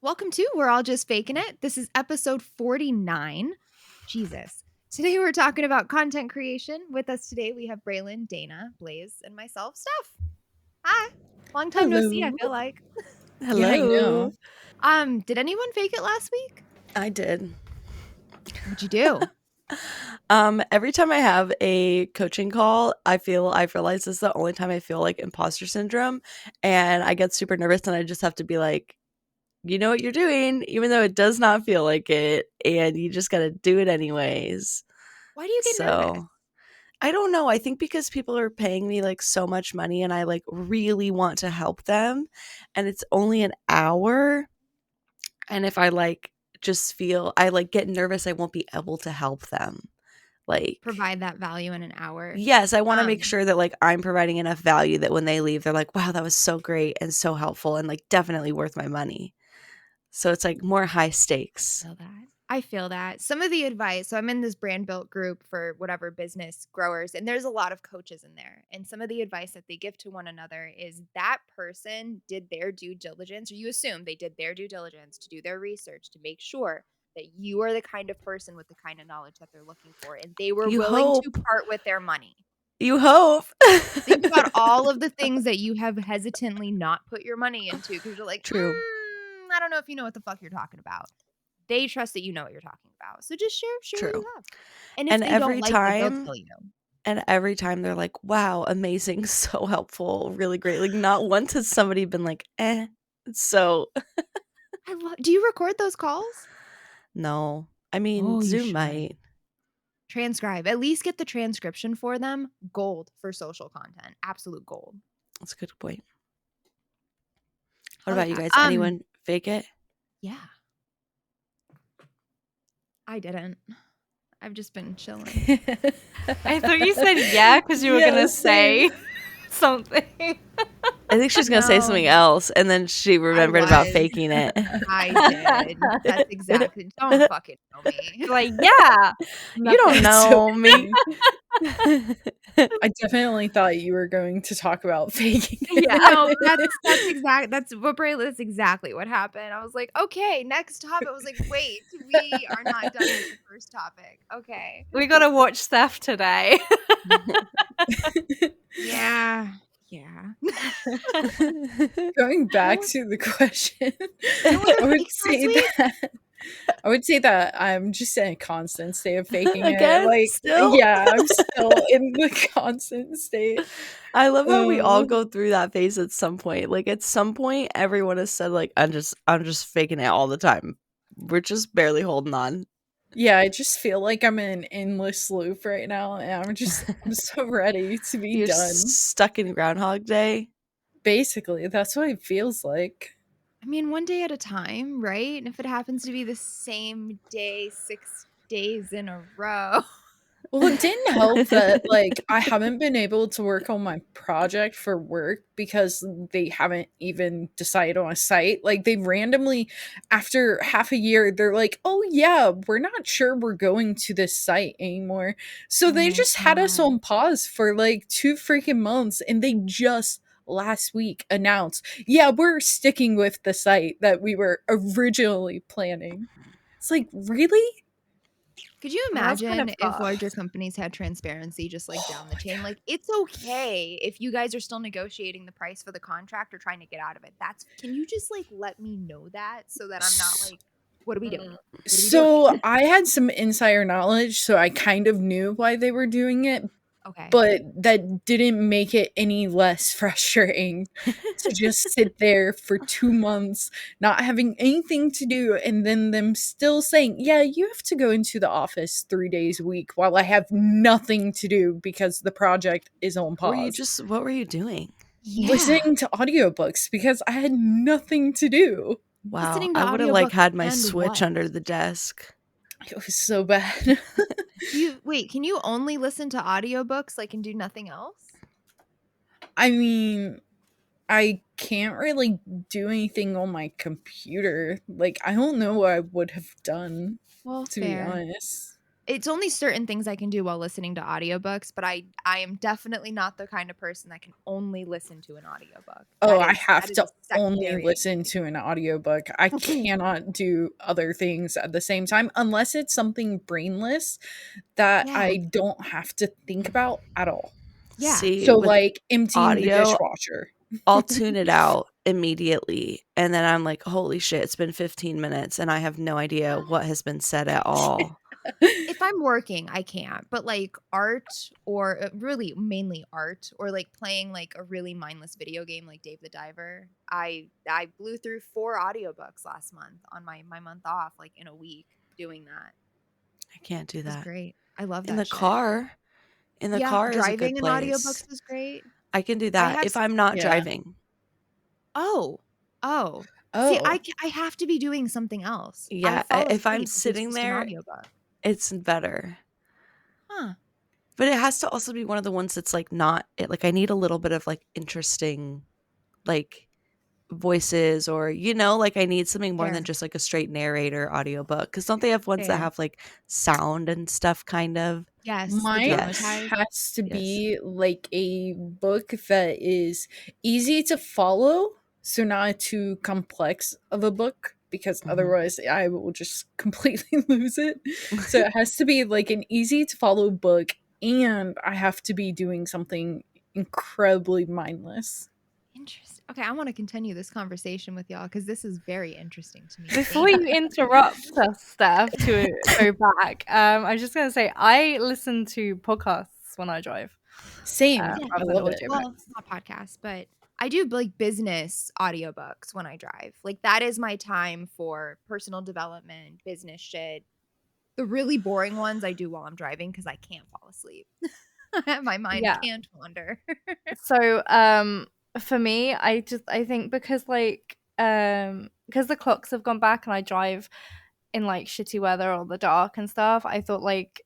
Welcome to We're All Just Faking It. This is episode 49. Jesus. Today we're talking about content creation. With us today we have Braylon, Dana, Blaze, and myself, Steph. Hi. Long time no see, I feel like. Hello. Yeah, I know. Did anyone fake it last week? I did. What'd you do? Every time I have a coaching call, I've realized this is the only time I feel like imposter syndrome, and I get super nervous and I just have to be like, you know what you're doing, even though it does not feel like it, and you just gotta do it anyways. Why do you get nervous? I don't know. I think because people are paying me like so much money and I like really want to help them, and it's only an hour, and if I like just feel I like get nervous I won't be able to help them. Like Provide that value in an hour. Yes, I want to make sure that like I'm providing enough value that when they leave, they're like, wow, that was so great and so helpful and like definitely worth my money. So it's like more high stakes. I feel that. Some of the advice, so I'm in this brand built group for whatever business growers, and there's a lot of coaches in there. And some of the advice that they give to one another is that person did their due diligence, or you assume they did their due diligence to do their research to make sure that you are the kind of person with the kind of knowledge that they're looking for. And they were willing to part with their money. You hope. Think about all of the things that you have hesitantly not put your money into because you're like, True. I don't know if you know what the fuck you're talking about. They trust that you know what you're talking about. So just share what you have. And if they every don't like time, it, they'll tell you. And every time they're like, wow, amazing, so helpful, really great. Like not once has somebody been like, so. Do you record those calls? No. I mean, Zoom might. Transcribe. At least get the transcription for them. Gold for social content. Absolute gold. That's a good point. What about you guys? Anyone fake it? Yeah. I didn't. I've just been chilling. I thought you said yeah because you were going to say something. I think she's going to say something else, and then she remembered about faking it. I did. That's exactly. Don't fucking know me. Like, yeah. You don't know me. I definitely thought you were going to talk about faking it. Yeah, no, that's exactly what happened. I was like, okay, next topic. I was like, wait, we are not done with the first topic. Okay. We got to watch Steph today. Yeah. Going back to the question, I would say that I'm just in a constant state of faking Again? it. Like, still? Yeah, I'm still in the constant state. I love how we all go through that phase at some point. Like at some point, everyone has said like, I'm just faking it all the time. We're just barely holding on. Yeah, I just feel like I'm in an endless loop right now, and I'm so ready to be You're done. Stuck in Groundhog Day. Basically, that's what it feels like. I mean, one day at a time, right? And if it happens to be the same day 6 days in a row. Well, it didn't help that, like, I haven't been able to work on my project for work because they haven't even decided on a site. Like, they randomly, after half a year, they're like, oh, yeah, we're not sure we're going to this site anymore. So they just had us on pause for, like, 2 freaking months, and they just last week announced, yeah, we're sticking with the site that we were originally planning. It's like, really? Could you imagine if larger companies had transparency just like down the chain? Like, it's okay if you guys are still negotiating the price for the contract or trying to get out of it. Can you just like let me know that so that I'm not like, what are we doing? So I had some insider knowledge, so I kind of knew why they were doing it. Okay. But that didn't make it any less frustrating to just sit there for 2 months, not having anything to do, and then them still saying, yeah, you have to go into the office 3 days a week while I have nothing to do because the project is on pause. What were you doing? Listening to audiobooks because I had nothing to do. Wow, I would have like had my Switch under the desk. It was so bad. Can you only listen to audiobooks like and do nothing else? I mean, I can't really do anything on my computer. Like, I don't know what I would have done, to be honest. It's only certain things I can do while listening to audiobooks, but I am definitely not the kind of person that can only listen to an audiobook. Oh, That I is have to a only secondary listen to an audiobook. I cannot do other things at the same time unless it's something brainless that Yeah. I don't have to think about at all. Yeah. See, So, with like emptying the audio, dishwasher. I'll tune it out immediately, and then I'm like, "Holy shit, it's been 15 minutes, and I have no idea what has been said at all." If I'm working, I can't, but like art or really mainly art or like playing like a really mindless video game like Dave the Diver, I blew through 4 audiobooks last month on my month off, like in a week doing that. I can't do It was that. great. I love In that the shit. car in the Yeah, car is a good driving in place. audiobooks is great. I can do I that have if I'm not Yeah. driving. Oh. Oh. See, Oh. I have to be doing something else. I Yeah, fall if I'm asleep if it's sitting just an there, audiobook. it's better. Huh. But it has to also be one of the ones that's, like, not it like, I need a little bit of, like, interesting, like, voices or, like, I need something more than Fair. just, like, a straight narrator audiobook. Because don't they have ones that Fair. have, like, sound and stuff kind of? Yes, the Mine Yes. dramatized. has to Yes. be like a book that is easy to follow, so not too complex of a book, because Mhm. otherwise I will just completely lose it. So it has to be like an easy to follow book, and I have to be doing something incredibly mindless. Interesting. Okay, I want to continue this conversation with y'all because this is very interesting to me. Before Thank you interrupt us, Steph, to go back, I was just going to say I listen to podcasts when I drive. Same. Yeah. I Rather than love it. audiobooks. Well, not podcasts, but I do like business audiobooks when I drive. Like that is my time for personal development, business shit. The really boring ones I do while I'm driving because I can't fall asleep. My mind Yeah. can't wander. So, for me, I think because because the clocks have gone back and I drive in like shitty weather or the dark and stuff, I thought like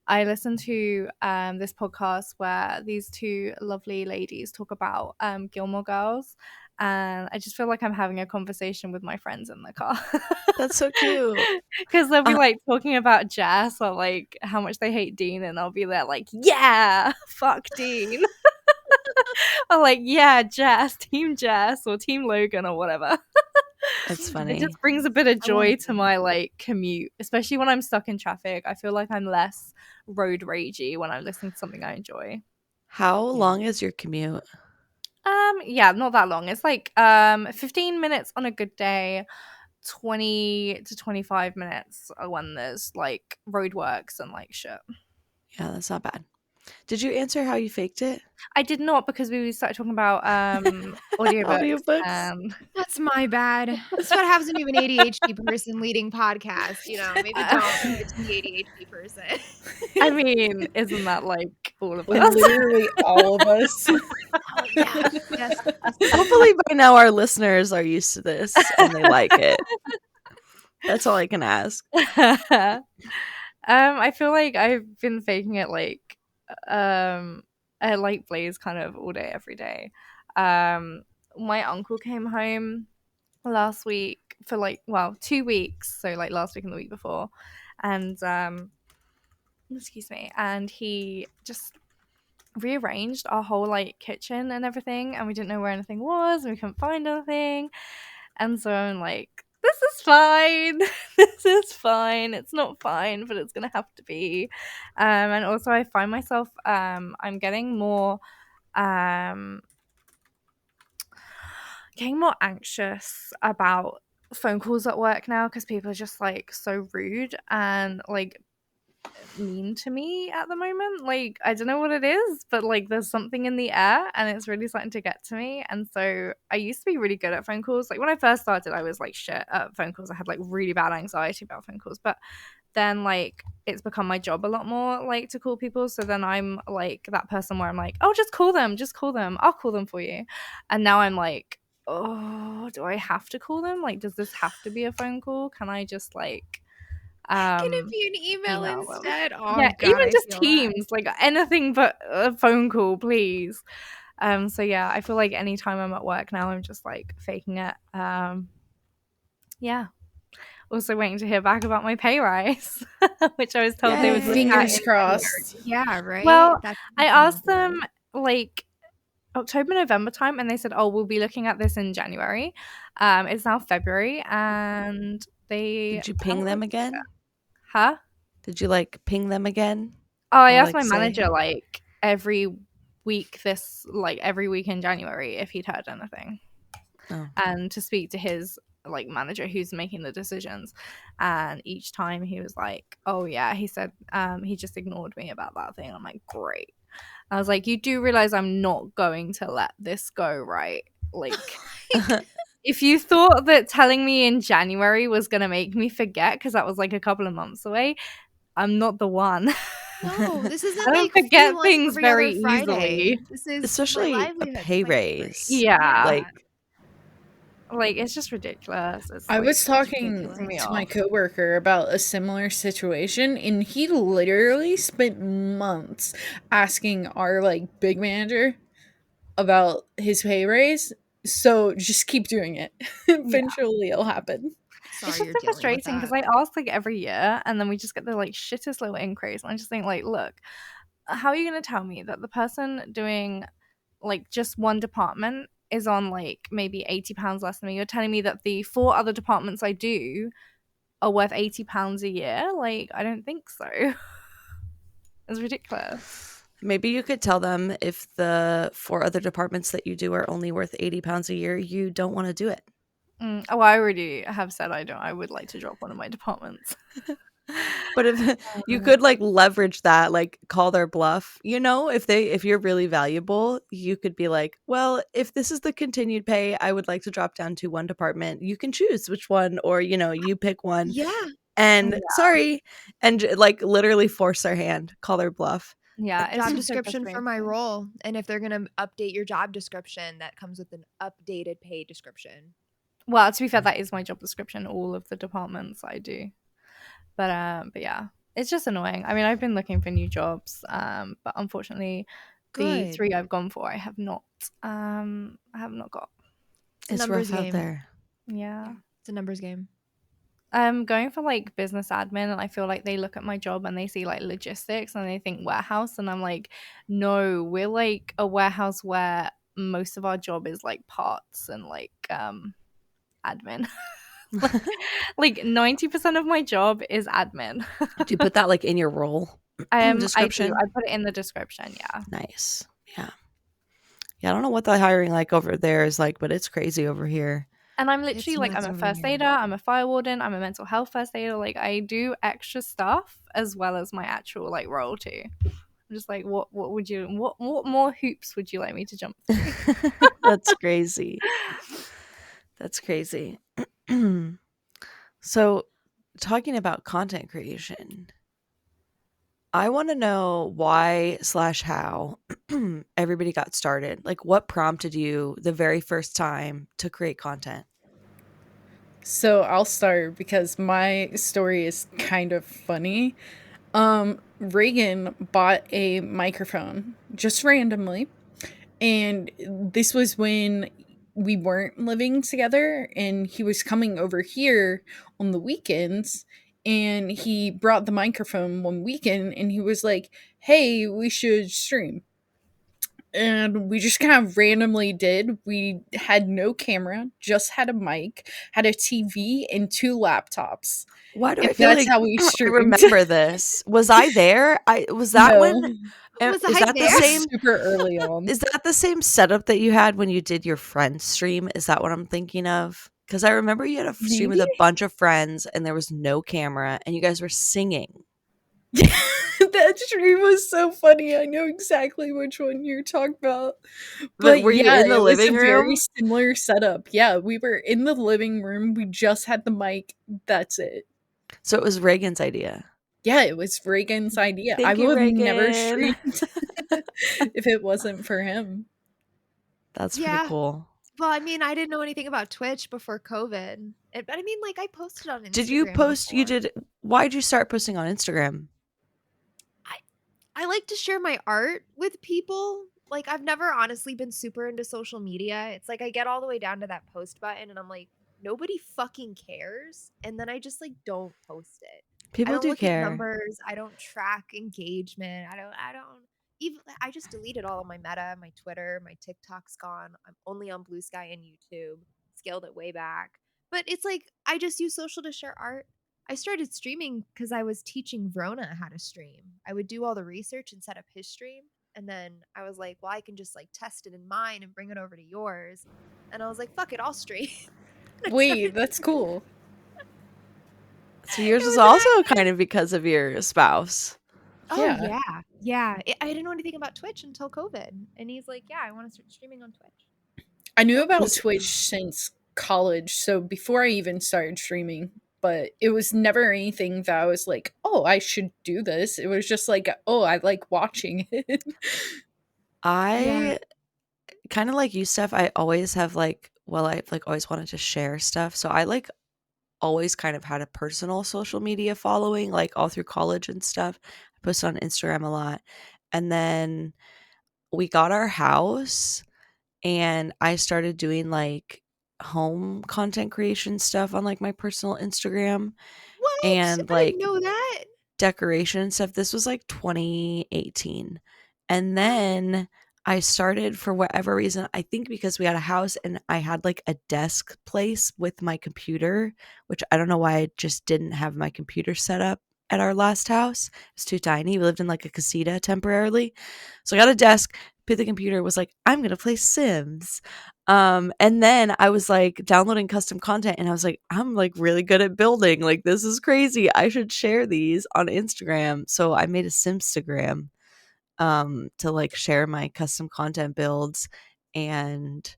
I listened to this podcast where these two lovely ladies talk about Gilmore Girls, and I just feel like I'm having a conversation with my friends in the car. That's so cute. Because they'll be Uh, like talking about Jess or like how much they hate Dean, and I'll be there like, yeah, fuck Dean. Or like, yeah, Jess, Team Jess or Team Logan or whatever. That's It funny. just brings a bit of I wanna joy do to my like commute, especially when I'm stuck in traffic. I feel like I'm less road ragey when I'm listening to something I enjoy. How long is your commute? Yeah, not that long. It's like 15 minutes on a good day, 20 to 25 minutes when there's like roadworks and like shit. Yeah, that's not bad. Did you answer how you faked it? I did not, because we started talking about audiobooks. Audiobooks? That's my bad. That's what happens when you have an ADHD person leading podcasts. Maybe don't leave it to the ADHD person. I mean, isn't that like all of us? Literally all of us. Oh yeah. Yes. Hopefully by now our listeners are used to this and they like it. That's all I can ask. I feel like I've been faking it like like Blaze kind of all day, every day. My uncle came home last week for 2 weeks, so like last week and the week before, and excuse me, and he just rearranged our whole like kitchen and everything, and we didn't know where anything was and we couldn't find anything, and so I'm like, this is fine. This is fine. It's not fine, but it's gonna have to be. And also I find myself I'm um getting more anxious about phone calls at work now, because people are just like so rude and like mean to me at the moment. Like, I don't know what it is, but like there's something in the air and it's really starting to get to me. And so I used to be really good at phone calls. Like when I first started, I was like shit at phone calls. I had like really bad anxiety about phone calls. But then like it's become my job a lot more like to call people. So then I'm like that person where I'm like, oh, just call them. I'll call them for you. And now I'm like, oh, do I have to call them? Like, does this have to be a phone call? Can I just like Can it be an email email them? instead? Oh Yeah, god, even I just feel that. Teams, like anything but a phone call, please. So yeah, I feel like anytime I'm at work now, I'm just like faking it. Yeah. also waiting to hear back about my pay rise, which I was told they would look at Fingers in crossed. Yeah, right? Well, That's I asked them like October, November time, and they said, "Oh, we'll be looking at this in January." It's now February, and they Did you ping them again? Huh? Did you like ping them again? Oh, I Or, asked like, my say- manager like every week every week in January if he'd heard anything. Oh. And to speak to his like manager who's making the decisions, and each time he was like, "Oh yeah," he said he just ignored me about that thing. I'm like, great. I was like, you do realize I'm not going to let this go, right? Like if you thought that telling me in January was going to make me forget because that was like a couple of months away, I'm not the one. No, this isn't I don't like forget free lunch things every very other Friday. easily. This is Especially my a livelihood. pay It's like raise. Yeah. Like It's just ridiculous. It's I like, was talking ridiculous. to my coworker about a similar situation, and he literally spent months asking our like big manager about his pay raise. So just keep doing it. Eventually, it'll happen. Sorry, it's you're just so dealing with frustrating because that. I ask like every year and then we just get the like shittest little increase. And I just think like, look, how are you going to tell me that the person doing like just one department is on like maybe £80 less than me? You're telling me that the 4 other departments I do are worth £80 a year? Like, I don't think so. It's ridiculous. Maybe you could tell them if the 4 other departments that you do are only worth £80 a year, you don't want to do it. Oh, I already have said I would like to drop one of my departments. But if you could like leverage that, like call their bluff, if you're really valuable, you could be like, well, if this is the continued pay, I would like to drop down to one department. You can choose which one, or you pick one. Yeah. And sorry, and like literally force their hand, call their bluff. Yeah, it's Job just so description for my frustrating. role. And if they're gonna update your job description, that comes with an updated pay description. Well, to be fair, that is my job description, all of the departments I do. But yeah, it's just annoying. I mean, I've been looking for new jobs, but unfortunately, the Good. 3 I've gone for, I have not got. It's a numbers rough out game. there. Yeah. It's a numbers game. I'm going for like business admin, and I feel like they look at my job and they see like logistics and they think warehouse, and I'm like, no, we're like a warehouse where most of our job is like parts and like admin. Like 90% of my job is admin. Do you put that like in your role description? I put it in the description. Yeah. Nice. Yeah. I don't know what the hiring like over there is like, but it's crazy over here. And I'm literally It's like, I'm nuts a over first here. aider, I'm a fire warden, I'm a mental health first aider. Like, I do extra stuff as well as my actual like role too. I'm just like, what more hoops would you like me to jump through? That's crazy. That's crazy. So, talking about content creation, I want to know why/how everybody got started. Like, what prompted you the very first time to create content? So I'll start because my story is kind of funny. Reagan bought a microphone just randomly, and this was when we weren't living together, and he was coming over here on the weekends, and he brought the microphone one weekend, and he was like, hey, we should stream. And we just kind of randomly did. We had no camera, just had a mic, had a TV, and 2 laptops. Why do And I feel that's like how we I streamed. remember this? Was I there? Was that No. when? Was Is I that the there? same? Super early on. Is that the same setup that you had when you did your friend stream? Is that what I'm thinking of? Because I remember you had a stream with a Maybe? bunch of friends and there was no camera and you guys were singing. That stream was so funny. I know exactly which one you're talking about. But were you yeah, in the it was living a very room? similar setup. Yeah, we were in the living room. We just had the mic. That's it. So it was Reagan's idea. Yeah, it was Reagan's idea. Thank I you, would have never Reagan. streamed if it wasn't for him. That's Yeah. pretty cool. Well, I mean, I didn't know anything about Twitch before COVID. But I mean, like, I posted on Instagram. Did you post? before. Why did you start posting on Instagram? I like to share my art with people. Like, I've never honestly been super into social media. It's like I get all the way down to that post button and I'm like, nobody fucking cares. And then I just like don't post it. I People don't do look at care. numbers. I don't track engagement. I don't even, I just deleted all of my Meta, my Twitter, my TikTok's gone. I'm only on Blue Sky and YouTube. Scaled it way back. But it's like I just use social to share art. I started streaming because I was teaching Vrona how to stream. I would do all the research and set up his stream. And then I was like, well, I can just like test it in mine and bring it over to yours. And I was like, fuck it, I'll stream. Wait, that's cool. So yours It is was also kind of because of your spouse. Oh Yeah. yeah. I didn't know anything about Twitch until COVID, and he's like, "Yeah, I want to start streaming on Twitch." I knew about Was- Twitch since college, so before I even started streaming, but it was never anything that I was like, oh, I should do this. It was just like, oh, I like watching it. I kind of like you, Steph. I always have like, well, I've like always wanted to share stuff. So I like always kind of had a personal social media following, like all through college and stuff. I posted on Instagram a lot. And then we got our house and I started doing like home content creation stuff on like my personal Instagram What? and I like didn't know that. decoration and stuff. This was like 2018. And then I started for whatever reason, I think because we had a house and I had like a desk place with my computer, which I don't know why I just didn't have my computer set up at our last house. It's too tiny. We lived in like a casita temporarily. So I got a desk, put the computer, was like, I'm going to play Sims. And then I was like downloading custom content and I was like, I'm like really good at building. Like, this is crazy. I should share these on Instagram. So I made a Simstagram to like share my custom content builds, and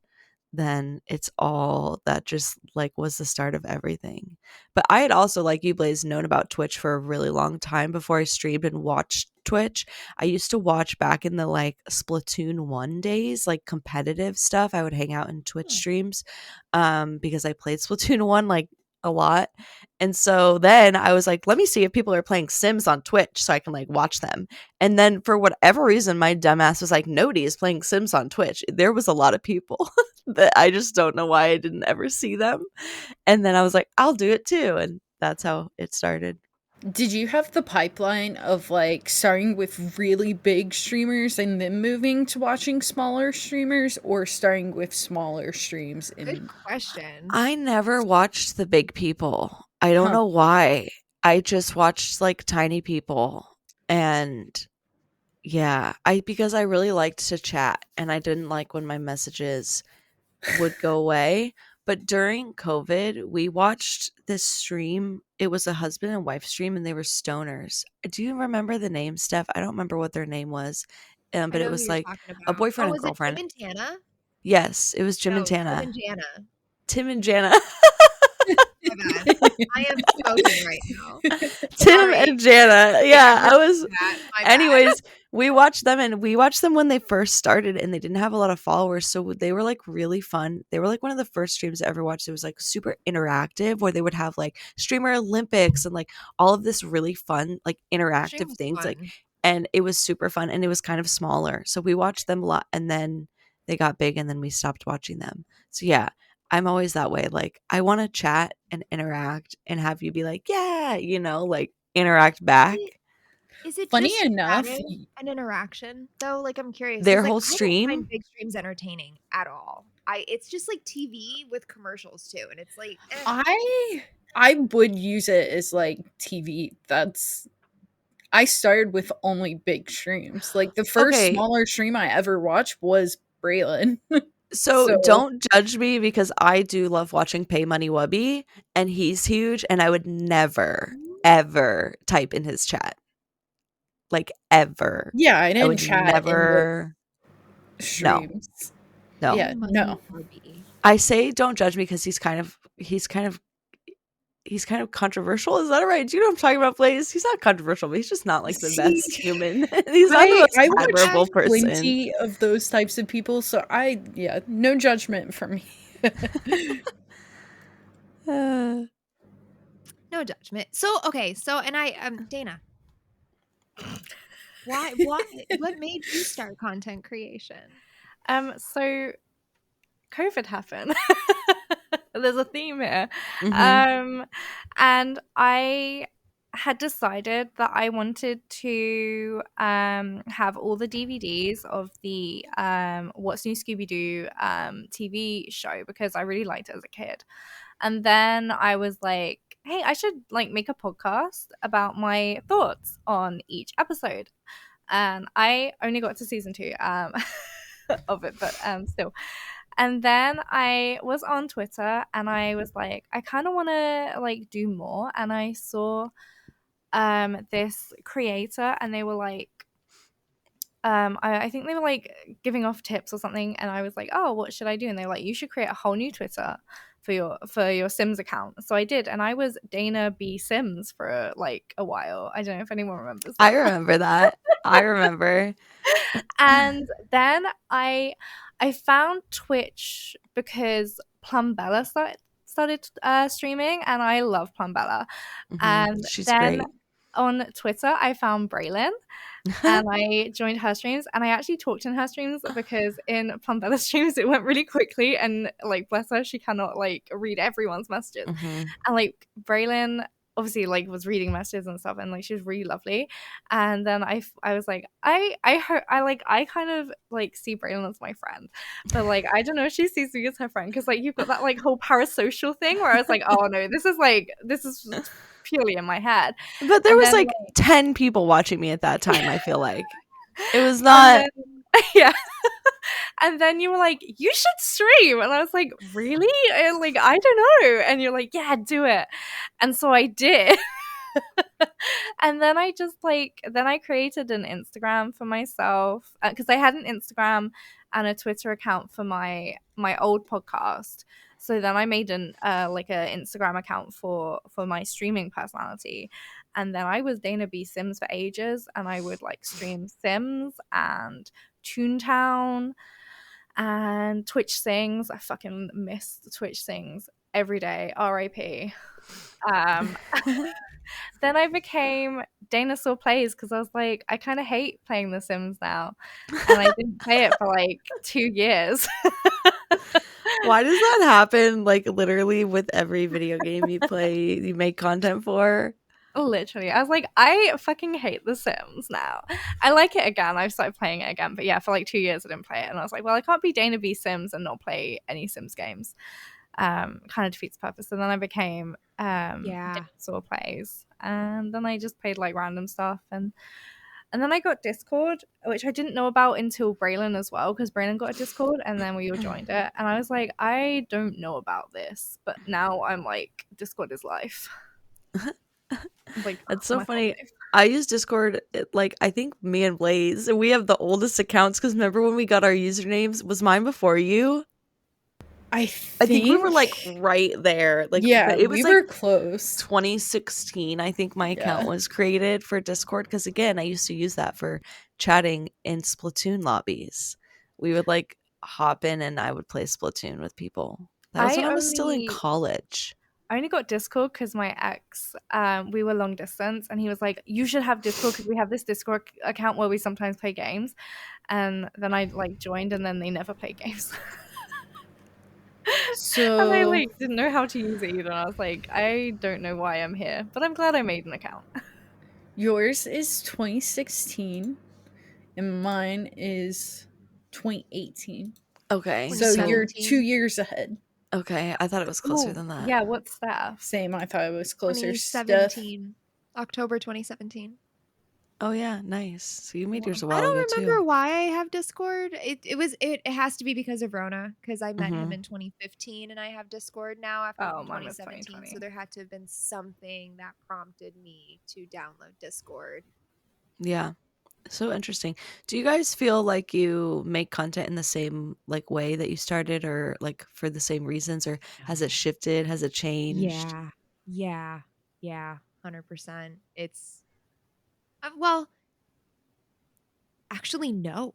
then it's all that just like was the start of everything. But I had also, like you, Blaze, known about Twitch for a really long time before I streamed and watched Twitch. I used to watch back in the like Splatoon 1 days, like competitive stuff. I would hang out in Twitch streams because I played Splatoon 1 like a lot. And so then I was like, let me see if people are playing Sims on Twitch so I can like watch them. And then for whatever reason, my dumbass was like, nobody is playing Sims on Twitch. There was a lot of people that I just don't know why I didn't ever see them. And then I was like, I'll do it too. And that's how it started. Did you have the pipeline of like starting with really big streamers and then moving to watching smaller streamers, or starting with smaller streams? Good question. I never watched the big people. I don't Huh. know why. I just watched like tiny people. And yeah, because I really liked to chat and I didn't like when my messages would go away. But during COVID, we watched this stream. It was a husband and wife stream and they were stoners. Do you remember the name, Steph? I don't remember what their name was. I But know it who was you're like talking a about. boyfriend Oh, and was it girlfriend. Tim and Tana? Yes, it was Jim and No, Tana. Tim and Jana. Tim and Jana. My bad. I am smoking right now. Tim Sorry. and Jana. Yeah, I was. My bad. Anyways, we watched them and we watched them when they first started and they didn't have a lot of followers. So they were like really fun. They were like one of the first streams I ever watched. It was like super interactive where they would have like streamer Olympics and like all of this really fun, like interactive Stream was things. Like, fun. and it was super fun and it was kind of smaller. So we watched them a lot and then they got big and then we stopped watching them. So yeah, I'm always that way. Like, I want to chat and interact and have you be like, yeah, like interact back. Is it Funny just enough, chatting an interaction though? Like, I'm curious. 'cause, Their like, whole I don't stream? find big streams entertaining at all. It's just like TV with commercials too, and it's like I would use it as like TV. I started with only big streams. Like the first Okay. smaller stream I ever watched was Braylon. So don't judge me because I do love watching Pay Money Wubby and he's huge and I would never, ever type in his chat. Like ever. Yeah, I didn't would chat never. in the streams. No. Yeah, no. I say don't judge me because he's kind of controversial. Is that right? Do you know what I'm talking about, Blaze? He's not controversial, but he's just not like the best human. He's not the I most admirable watched person. plenty of those types of people, so no judgment from me. No judgment. So okay, and I Dana. Why what made you start content creation? So COVID happened. There's a theme here. Mhm. And I had decided that I wanted to have all the DVDs of the What's New Scooby-Doo TV show because I really liked it as a kid. And then I was like, hey, I should like make a podcast about my thoughts on each episode. And I only got to season 2 of it, but still. And then I was on Twitter and I was like, I kind of want to like do more. And I saw this creator and they were like, I think they were like giving off tips or something, and I was like, oh, what should I do? And they were like, you should create a whole new Twitter for your Sims account. So I did, and I was Dana B Sims for like a while. I don't know if anyone remembers I that. remember that. I remember. And then I found Twitch because Plumbella started streaming, and I love Plumbella. And She's then great. on Twitter, I found Braylon, and I joined her streams, and I actually talked in her streams because in Plumbella's streams it went really quickly, and like bless her, she cannot like read everyone's messages. Mhm. And like Braylon obviously like was reading messages and stuff, and like she was really lovely. And then I was like, I kind of like see Braylon as my friend, but like I don't know if she sees me as her friend because like you've got that like whole parasocial thing where I was like, oh no, this is purely in my head. But there And was then, like 10 people watching me at that time, I feel like. It was and not then, yeah. And then you were like, you should stream. And I was like, really? And like, I don't know. And you're like, yeah, do it. And so I did. And then I just like, then I created an Instagram for myself because I had an Instagram and a Twitter account for my old podcast. So then I made an like an Instagram account for my streaming personality. And then I was Dana B Sims for ages, and I would like stream Sims and Toontown and Twitch Sings. I fucking miss the Twitch Sings every day. R.I.P. Then I became Dinosaur Plays because I was like, I kind of hate playing The Sims now, and I didn't play it for like 2 years. Why does that happen? Like literally with every video game you play, you make content for? Literally, I was like, I fucking hate The Sims now. I like it again. I've started playing it again, but yeah, for like 2 years I didn't play it, and I was like, well, I can't be Dana B Sims and not play any Sims games. Kind of defeats the purpose. And then I became Dinosaur Plays, and then I just played like random stuff, and then I got Discord, which I didn't know about until Braylon as well, because Braylon got a Discord, and then we all joined it, and I was like, I don't know about this, but now I'm like, Discord is life. Like, That's so my funny. life. I use Discord, like, I think me and Blaze, we have the oldest accounts because remember when we got our usernames? Was mine before you? I think we were like right there. Like, yeah, but it was we like were close. 2016, I think my account Yeah. was created for Discord because again, I used to use that for chatting in Splatoon lobbies. We would like hop in and I would play Splatoon with people. That was when I was still in college. I only got Discord because my ex, we were long distance, and he was like, you should have Discord because we have this Discord account where we sometimes play games. And then I like joined, and then they never play games. So and I like didn't know how to use it either. And I was like, I don't know why I'm here, but I'm glad I made an account. Yours is 2016 and mine is 2018. Okay. So you're 2 years ahead. Okay, I thought it was closer than that. Yeah, what's that? Same, I thought it was closer. 2017. October 2017. Oh yeah, nice. So you made yours a I while don't ago remember too. why I have Discord. It has to be because of Rona, because I met him in 2015 and I have Discord now after mine was 2017. 2020. So there had to have been something that prompted me to download Discord. Yeah. So interesting. Do you guys feel like you make content in the same like way that you started or like for the same reasons, or has it shifted? Has it changed? Yeah. 100%. It's well, actually no.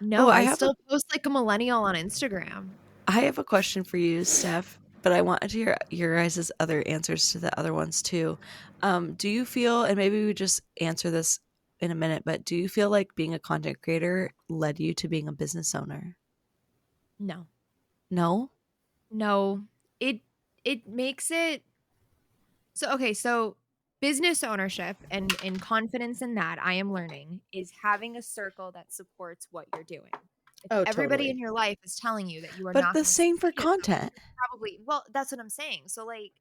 No, I still post like a millennial on Instagram. I have a question for you, Steph, but I wanted to hear your guys' other answers to the other ones too. Do you feel, and maybe we just answer this in a minute, but do you feel like being a content creator led you to being a business owner? No. No? No. it makes it so business ownership and confidence in that, I am learning, is having a circle that supports what you're doing. If Oh, everybody totally. in your life is telling you that you are But not the going to same for succeed at something, content. probably, well, that's what I'm saying. So like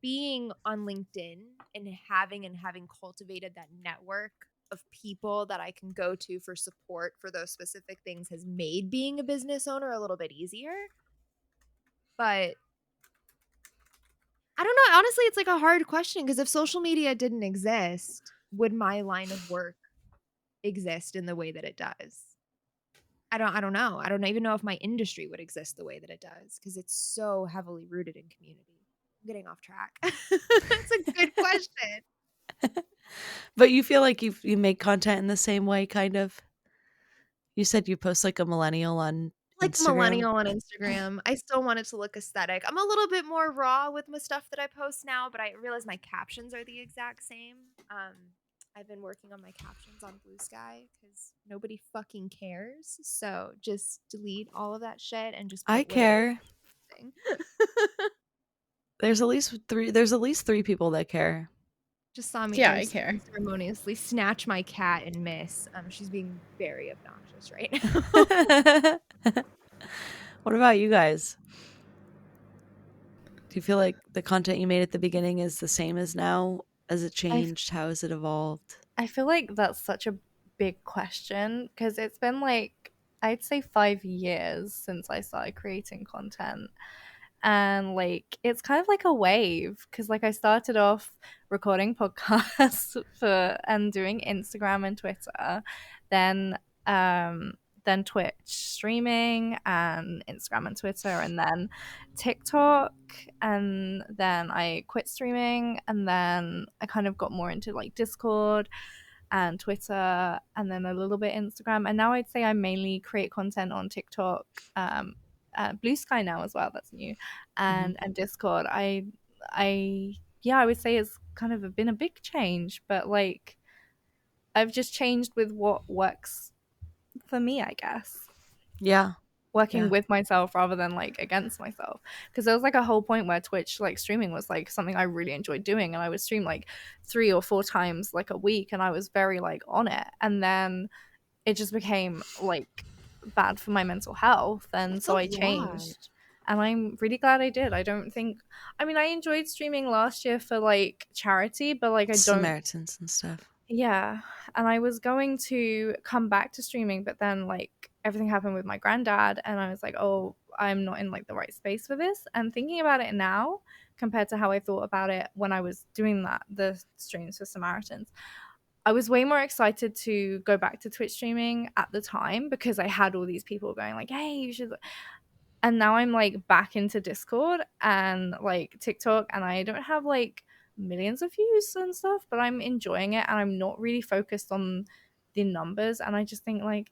being on LinkedIn and having cultivated that network of people that I can go to for support for those specific things has made being a business owner a little bit easier. But I don't know. Honestly, it's like a hard question because if social media didn't exist, would my line of work exist in the way that it does? I don't know. I don't even know if my industry would exist the way that it does because it's so heavily rooted in community. I'm getting off track. That's a good question. But you feel like you make content in the same way, kind of? You said you post like a millennial on Like a Instagram. millennial on Instagram. I still want it to look aesthetic. I'm a little bit more raw with my stuff that I post now, but I realize my captions are the exact same. I've been working on my captions on Blue Sky because nobody fucking cares. So just delete all of that shit and just put I what it care. is. There's at least three people that care. Just saw me Yeah, I care. unceremoniously snatch my cat and miss. She's being very obnoxious right now. What about you guys? Do you feel like the content you made at the beginning is the same as now? Has it changed? How has it evolved? I feel like that's such a big question because it's been like, I'd say 5 years since I started creating content. And like, it's kind of like a wave because like I started off recording podcasts and doing Instagram and Twitter, then then Twitch streaming and Instagram and Twitter, and then TikTok, and then I quit streaming, and then I kind of got more into like Discord and Twitter, and then a little bit Instagram, and now I'd say I mainly create content on TikTok, Blue Sky now as well. That's new, and Discord. I would say it's kind of been a big change, but like I've just changed with what works for me, I guess. Yeah. Working with myself rather than like against myself, because there was like a whole point where Twitch like streaming was like something I really enjoyed doing, and I would stream like 3 or 4 times like a week, and I was very like on it, and then it just became like bad for my mental health, and so I changed, and I'm really glad I did. I enjoyed streaming last year for like charity, but like I don't Samaritans and stuff. Yeah, and I was going to come back to streaming, but then like everything happened with my granddad, and I was like, oh, I'm not in like the right space for this. And thinking about it now compared to how I thought about it when I was doing the streams for Samaritans, I was way more excited to go back to Twitch streaming at the time because I had all these people going like, hey, you should. And now I'm like back into Discord and like TikTok, and I don't have like millions of views and stuff, but I'm enjoying it, and I'm not really focused on the numbers. And I just think like,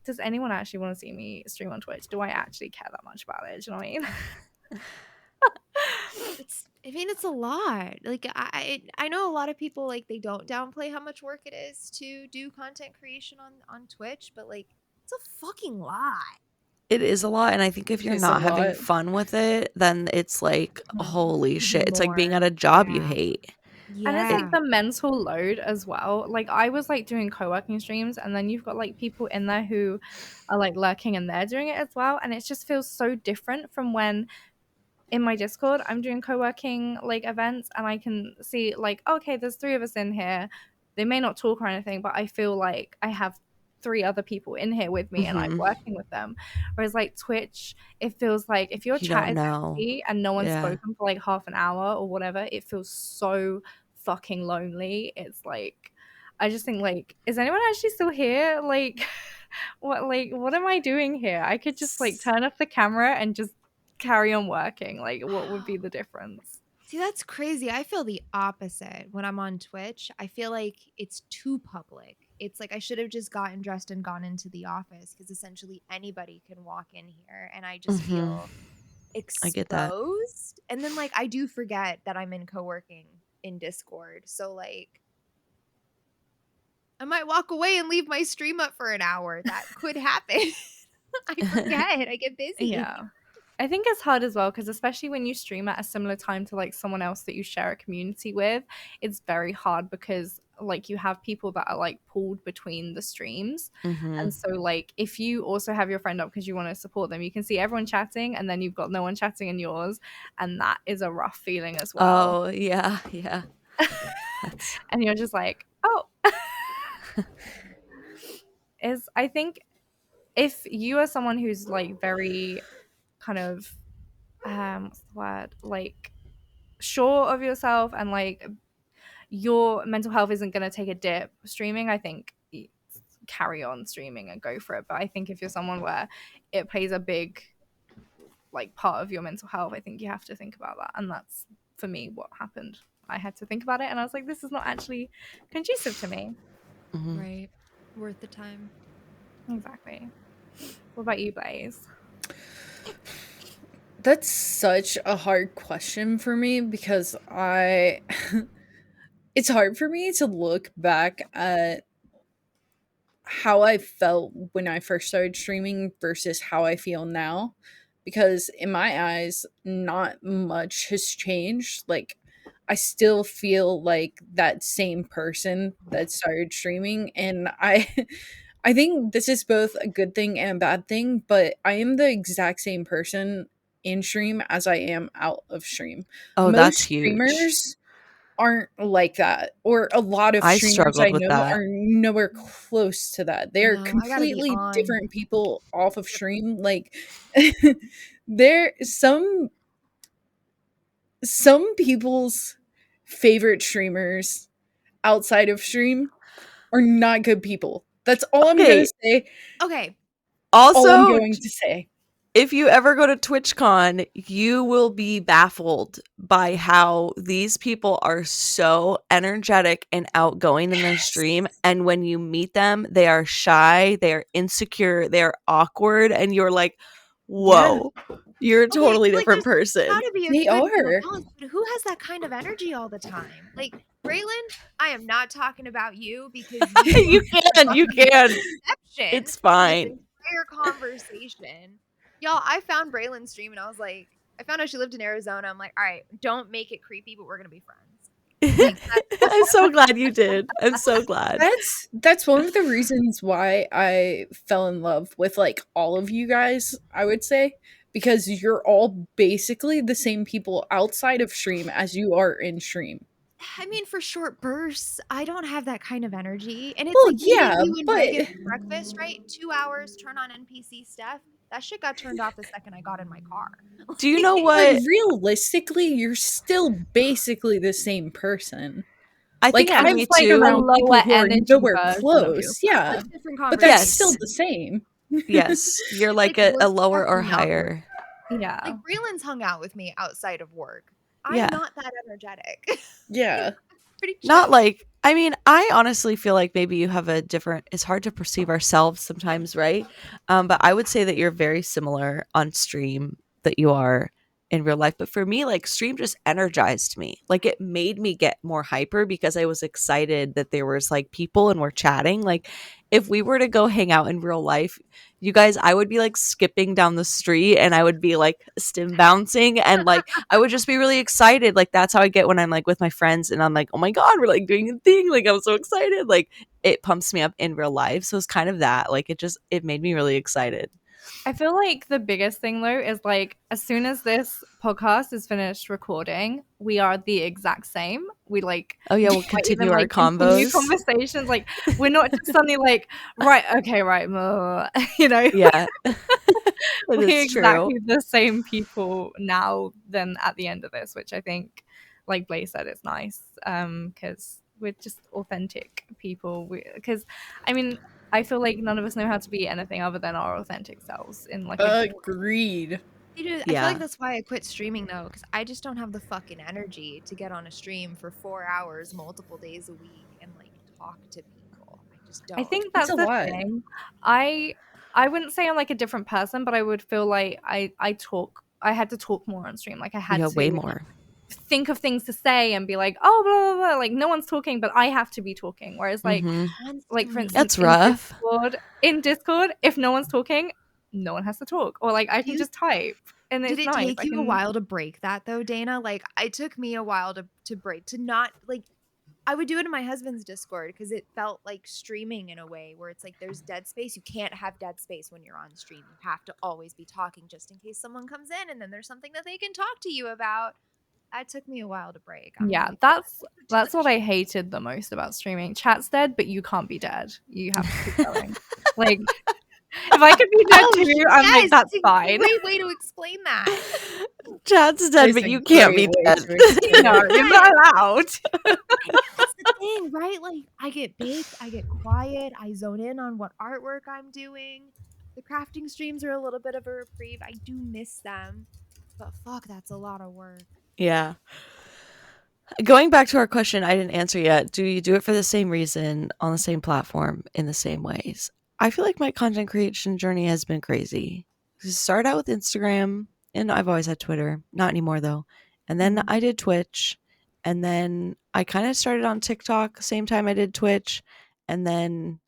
does anyone actually want to see me stream on Twitch? Do I actually care that much about it? Do you know what I mean? It's a lot. Like I know a lot of people like they don't downplay how much work it is to do content creation on Twitch, but like it's a fucking lot. It is a lot, and I think if you're not having fun with it, then it's like, holy shit. It's like being at a job you hate. And it's like the mental load as well. Like I was like doing co-working streams, and then you've got like people in there who are like lurking and they're doing it as well, and it just feels so different from when in my Discord I'm doing co-working like events, and I can see like, okay, there's 3 of us in here. They may not talk or anything, but I feel like I have 3 other people in here with me, and I'm working with them. Whereas like Twitch, it feels like if your chat is empty and no one's spoken for like half an hour or whatever, it feels so fucking lonely. It's like, I just think like, is anyone actually still here? Like what am I doing here? I could just like turn off the camera and just carry on working. Like what would be the difference? See, that's crazy. I feel the opposite when I'm on Twitch. I feel like it's too public. It's like I should have just gotten dressed and gone into the office because essentially anybody can walk in here, and I just feel exposed. I get that. And then like I do forget that I'm in co-working in Discord. So like I might walk away and leave my stream up for an hour. That could happen. I forget. I get busy. Yeah. I think it's hard as well because especially when you stream at a similar time to like someone else that you share a community with, it's very hard because like you have people that are like pulled between the streams. And so like if you also have your friend up because you want to support them, you can see everyone chatting and then you've got no one chatting in yours, and that is a rough feeling as well. Oh, yeah. And you're just like, oh. I think if you are someone who's like very kind of what's the word, like sure of yourself and like your mental health isn't going to take a dip streaming, I think carry on streaming and go for it. But I think if you're someone where it plays a big like part of your mental health, I think you have to think about that. And that's for me what happened. I had to think about it and I was like, this is not actually conducive to me. Right. Worth the time. Exactly. What about you, Blaze? That's such a hard question for me because it's hard for me to look back at how I felt when I first started streaming versus how I feel now, because in my eyes not much has changed. Like I still feel like that same person that started streaming, and I think this is both a good thing and a bad thing, but I am the exact same person in stream as I am out of stream. Oh, Most that's huge. streamers aren't like that, or a lot of I streamers struggled I with know that. are nowhere close to that. They're No, I gotta be completely on. different people off of stream. Like there some people's favorite streamers outside of stream are not good people. That's all I'm gonna say. Okay. All I'm Also, going to say. if you ever go to TwitchCon, you will be baffled by how these people are so energetic and outgoing in their stream. And when you meet them, they are shy, they are insecure, they are awkward, and you're like, whoa, you're a totally different person. Gotta be a They good are. balance, but who has that kind of energy all the time? Like Braylon, I am not talking about you because You can. exception It's fine. to this entire conversation. Y'all, I found Braylon's stream and I was like, I found out she lived in Arizona. I'm like, all right, don't make it creepy, but we're gonna be friends. Like, I'm so glad you did. I'm so glad. That's one of the reasons why I fell in love with like all of you guys, I would say, because you're all basically the same people outside of stream as you are in stream. I mean, for short bursts, I don't have that kind of energy. And it's Well, like yeah, meeting you and but Megan for breakfast, right? 2 hours, turn on NPC stuff. That shit got turned off the second I got in my car. Do you know but what? realistically, you're still basically the same person. I think Like, for I've me played too. around people lower who are energy nowhere version of you. close, yeah, That's a different but that's Yes. still the same. Yes, you're like Like, a we're lower or catching up. higher. Yeah. Like Braylon's hung out with me outside of work. I'm Yeah. not that energetic. Yeah. Pretty chill. Not like, I mean, I honestly feel like maybe you have a different, it's hard to perceive ourselves sometimes, right? But I would say that you're very similar on stream that you are in real life. But for me, like stream just energized me. Like it made me get more hyper because I was excited that there was like people and we're chatting. Like if we were to go hang out in real life, you guys, I would be like skipping down the street and I would be like stim bouncing and like I would just be really excited. Like that's how I get when I'm like with my friends and I'm like, oh my God, we're like doing a thing. Like I'm so excited. Like it pumps me up in real life. So it's kind of that. Like it made me really excited. I feel like the biggest thing though is like as soon as this podcast is finished recording, we are the exact same. We like we'll continue even, our like, continue combos. conversations. Like we're not just suddenly like right, you know. Yeah, We're is exactly true. the same people now than at the end of this, which I think, like Blaze said, is nice because we're just authentic people. Because I mean, I feel like none of us know how to be anything other than our authentic selves in like Agreed. I feel like that's why I quit streaming though, because I just don't have the fucking energy to get on a stream for 4 hours multiple days a week and like talk to people. I just don't. I think that's the thing. I wouldn't say I'm like a different person, but I would feel like I had to talk more on stream. Like I had to way more. Think of things to say and be like, oh, blah, blah, blah. Like no one's talking, but I have to be talking. Whereas like for instance, that's rough. In Discord, if no one's talking, no one has to talk. Or like I can just type. And Did it's it nice. take you a while to break that though, Dana? Like, it took me a while to break, to not, like, I would do it in my husband's Discord because it felt like streaming in a way where it's like there's dead space. You can't have dead space when you're on stream. You have to always be talking just in case someone comes in and then there's something that they can talk to you about. That took me a while to break. Yeah, Like, that's what I hated the most about streaming. Chat's dead, but you can't be dead. You have to keep going. Like, if I could be dead too, I'm like, yes, that's it's a fine. great way to explain that. Chat's dead, It's but a you can't be great way dead. to explain No, it. you're not allowed. That's the thing, right? Like, I get baked, I get quiet, I zone in on what artwork I'm doing. The crafting streams are a little bit of a reprieve. I do miss them, but fuck, that's a lot of work. Yeah. Going back to our question I didn't answer yet. Do you do it for the same reason, on the same platform, in the same ways? I feel like my content creation journey has been crazy. Start out with Instagram, and I've always had Twitter. Not anymore, though. And then I did Twitch. And then I kind of started on TikTok, same time I did Twitch. And then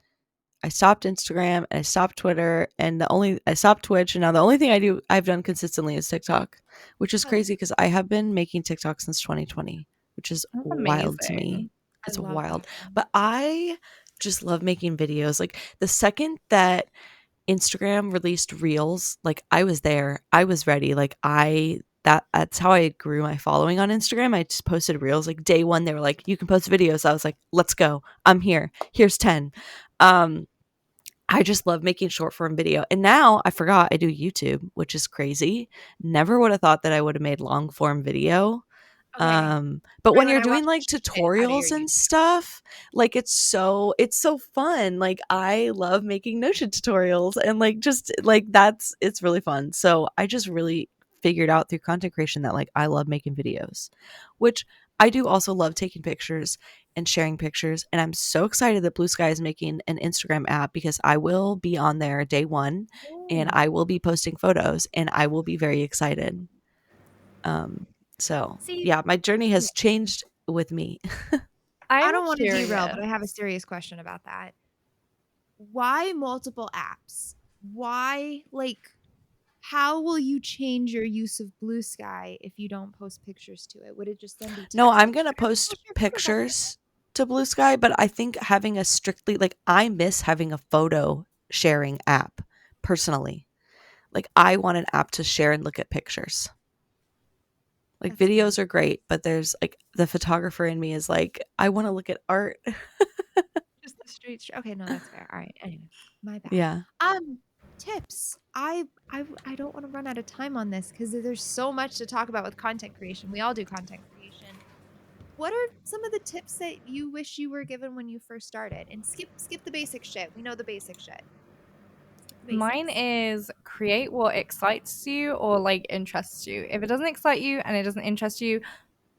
I stopped Instagram and I stopped Twitter, and I stopped Twitch, and now the only thing I've done consistently is TikTok, which is crazy because I have been making TikTok since 2020, which is That's wild to me. amazing. It's I love wild. that. But I just love making videos. Like the second that Instagram released Reels, like I was there. I was ready. Like that's how I grew my following on Instagram. I just posted Reels. Like day one, they were like, you can post videos. I was like, let's go. I'm here. Here's 10. I just love making short form video. And now I forgot I do YouTube, which is crazy. Never would have thought that I would have made long form video. Okay. But when Braylon, you're I doing watched like the shit out of your tutorials and YouTube. stuff, like it's so fun. Like I love making Notion tutorials and like just like it's really fun. So I just really figured out through content creation that like I love making videos, which I do also love taking pictures and sharing pictures. And I'm so excited that Blue Sky is making an Instagram app because I will be on there day one and I will be posting photos and I will be very excited. So See, yeah, my journey has changed with me. I don't want to derail, but I have a serious question about that. Why multiple apps? Why, like, how will you change your use of Blue Sky if you don't post pictures to it? Would it just then be text? No, I'm going to Like, post post your pictures on there. pictures to Blue Sky, but I think having a strictly like I miss having a photo sharing app personally. Like I want an app to share and look at pictures. Like That's videos are great, but there's like the photographer in me is like, I want to look at art. Just the straight. Okay, no, that's fair. All right. Anyway, my bad. Yeah. Tips. I don't want to run out of time on this because there's so much to talk about with content creation. We all do content creation. What are some of the tips that you wish you were given when you first started? And skip the basic shit. We know the basic shit. Mine is create what excites you or like interests you. If it doesn't excite you and it doesn't interest you,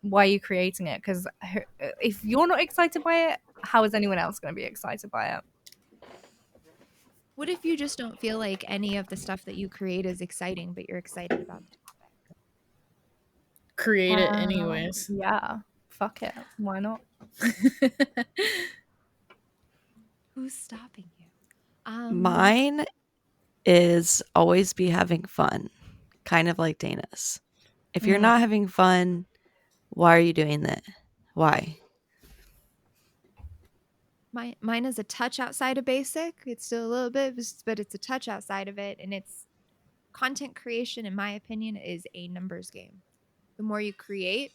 why are you creating it? Because if you're not excited by it, how is anyone else going to be excited by it? What if you just don't feel like any of the stuff that you create is exciting, but you're excited about the topic? Create it anyways. Yeah. Fuck it. Why not? Who's stopping you? Mine is always be having fun, kind of like Dana's. If you're not having fun, why are you doing that? Why? Mine is a touch outside of basic. It's still a little bit, but it's a touch outside of it. And it's content creation, in my opinion, is a numbers game. The more you create,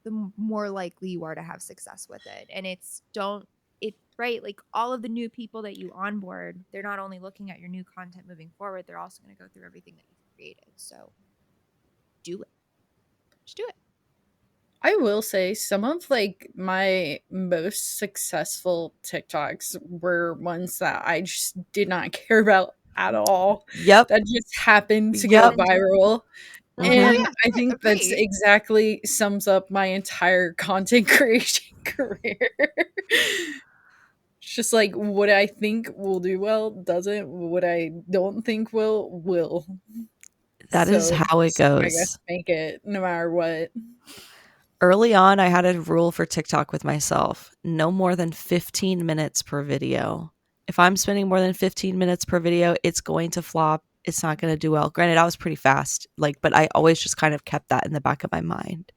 the more likely you are to have success with it. And right? Like all of the new people that you onboard, they're not only looking at your new content moving forward, they're also going to go through everything that you've created. So do it. Just do it. I will say some of like my most successful TikToks were ones that I just did not care about at all. Yep. That just happened to go viral. And yeah, I think that's agree. exactly sums up my entire content creation career. It's just like what I think will do well doesn't. What I don't think will. That is how it goes. I guess make it no matter what. Early on, I had a rule for TikTok with myself. No more than 15 minutes per video. If I'm spending more than 15 minutes per video, it's going to flop it's not going to do well. Granted, I was pretty fast, like, but I always just kind of kept that in the back of my mind.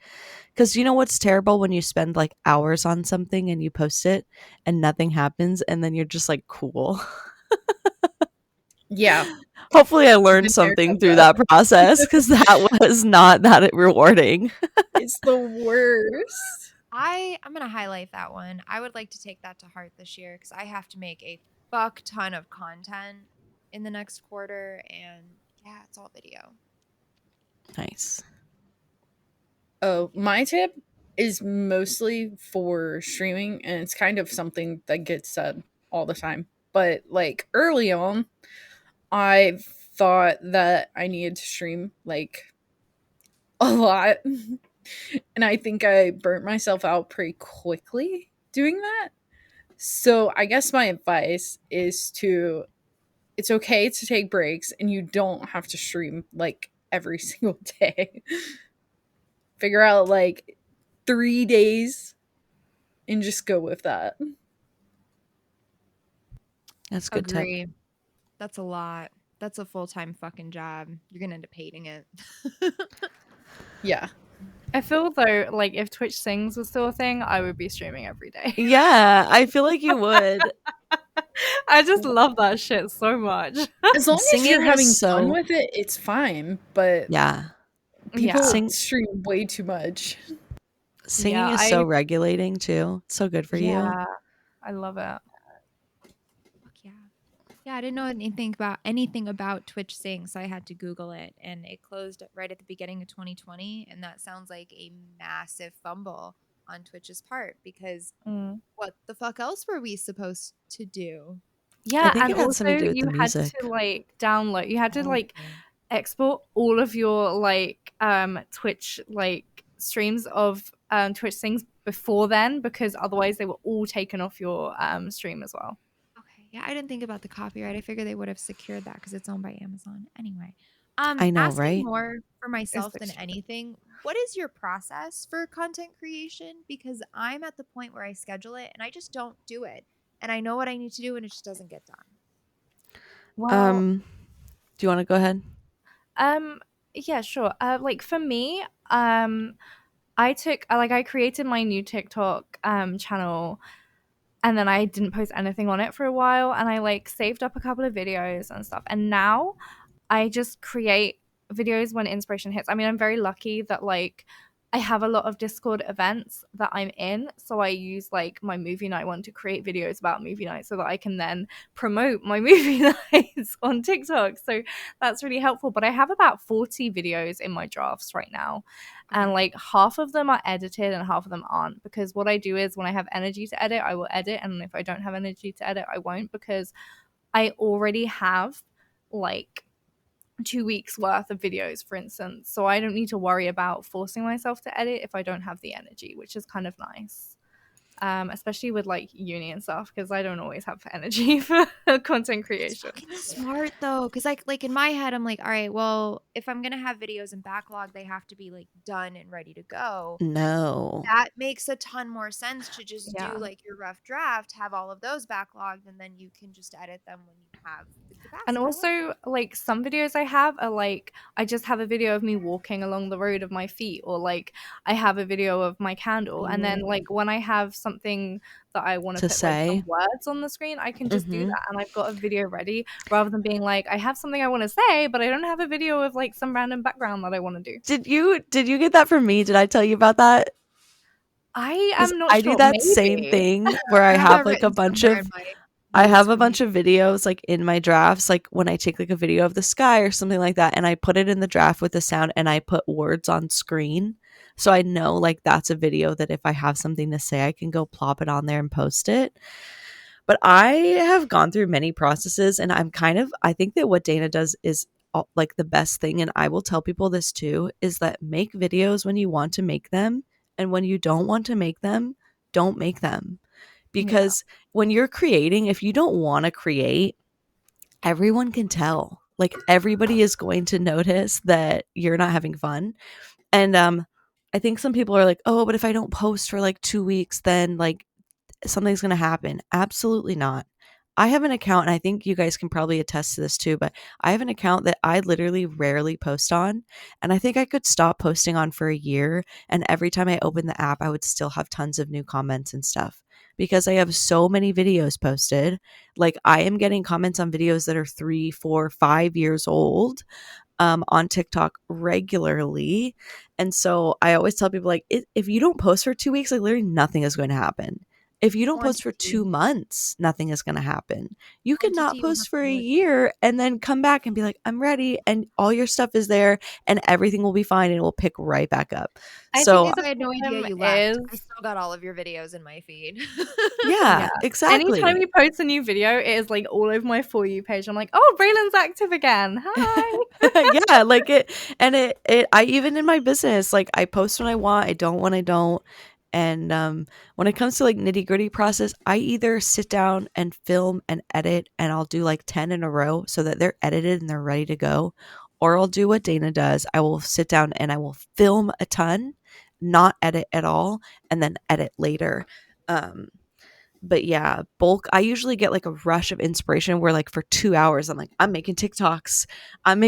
Because you know what's terrible when you spend like hours on something and you post it and nothing happens and then you're just like, cool. Yeah. Hopefully I learned Been there, something done through that. that process, because that was not that rewarding. It's the worst. I'm gonna highlight that one. I would like to take that to heart this year because I have to make a fuck ton of content in the next quarter, and yeah, it's all video. Nice. Oh, my tip is mostly for streaming, and it's kind of something that gets said all the time. But like early on, I thought that I needed to stream like a lot. And I think I burnt myself out pretty quickly doing that. So I guess my advice is it's okay to take breaks and you don't have to stream like every single day. Figure out like 3 days and just go with that. That's a good tip. Agree. That's a lot. That's a full-time fucking job. You're gonna end up hating it. Yeah. I feel though, like if Twitch Sings was still a thing, I would be streaming every day. Yeah, I feel like you would. I just love that shit so much. As long as Singing you're is having so- fun with it, it's fine. But Yeah. people Sing- stream way too much. Singing Yeah, is so regulating too. It's so good for you. Yeah, I love it. Fuck yeah. Yeah, I didn't know anything about Twitch Sing, so I had to Google it, and it closed right at the beginning of 2020, and that sounds like a massive fumble on Twitch's part because what the fuck else were we supposed to do? Yeah, think and it had something also to do with you the had music. to like download. You had to like Okay. export all of your like Twitch like streams of Twitch Sings before then, because otherwise they were all taken off your stream as well. Okay, yeah, I didn't think about the copyright. I figured they would have secured that because it's owned by Amazon. Anyway, I know, asking right? more for myself the than shit. anything. What is your process for content creation? Because I'm at the point where I schedule it and I just don't do it, and I know what I need to do, and it just doesn't get done. Well, Do you want to go ahead? yeah, sure. Like for me, I created my new TikTok channel, and then I didn't post anything on it for a while, and I like saved up a couple of videos and stuff, and now I just create videos when inspiration hits. I mean, I'm very lucky that like I have a lot of Discord events that I'm in, so I use like my movie night one to create videos about movie night so that I can then promote my movie nights on TikTok. So that's really helpful. But I have about 40 videos in my drafts right now, and like half of them are edited and half of them aren't, because what I do is when I have energy to edit, I will edit, and if I don't have energy to edit, I won't, because I already have like 2 weeks worth of videos, for instance, so I don't need to worry about forcing myself to edit if I don't have the energy, which is kind of nice, especially with like uni and stuff, because I don't always have energy for content It's creation. fucking smart though, because like in my head, I'm like, all right, well, if I'm gonna have videos in backlog, they have to be like done and ready to go. No. That makes a ton more sense to just Yeah. do like your rough draft, have all of those backlogged, and then you can just edit them when you have the capacity. And also, like, some videos I have are like, I just have a video of me walking along the road of my feet, or like I have a video of my candle, and then like when I have something that I want To to put like say. some words on the screen, I can just do Mhm. that, and I've got a video ready, rather than being like, I have something I want to say, but I don't have a video of like some random background that I want to do. Did you get that from me? Did I tell you about that? I 'Cause am not I sure. do that Maybe. same thing where I have like a bunch of videos like in my drafts, like when I take like a video of the sky or something like that, and I put it in the draft with the sound and I put words on screen. So I know like that's a video that if I have something to say, I can go plop it on there and post it. But I have gone through many processes, and I think that what Dana does is like the best thing, and I will tell people this too, is that make videos when you want to make them, and when you don't want to make them, don't make them. Because when you're creating, if you don't want to create, everyone can tell. Like everybody is going to notice that you're not having fun. And I think some people are like, oh, but if I don't post for like 2 weeks, then like something's going to happen. Absolutely not. I have an account, and I think you guys can probably attest to this too, but I have an account that I literally rarely post on, and I think I could stop posting on for a year, and every time I open the app, I would still have tons of new comments and stuff because I have so many videos posted. Like, I am getting comments on videos that are 3, 4, 5 years old on TikTok regularly. And so I always tell people, like, if you don't post for 2 weeks, like, literally nothing is going to happen. If you don't post for 2 months, nothing is going to happen. You could not post for a year and then come back and be like, I'm ready. And all your stuff is there and everything will be fine and it will pick right back up. I had no idea you left. I still got all of your videos in my feed. Yeah, exactly. Anytime you post a new video, it is like all over my For You page. I'm like, oh, Braylon's active again. Hi. Yeah, like it. And I even in my business, like, I post when I want, I don't when I don't. And when it comes to like nitty gritty process, I either sit down and film and edit, and I'll do like 10 in a row so that they're edited and they're ready to go. Or I'll do what Dana does. I will sit down and I will film a ton, not edit at all, and then edit later. But yeah, bulk, I usually get like a rush of inspiration where like for 2 hours, I'm like, I'm making TikToks. And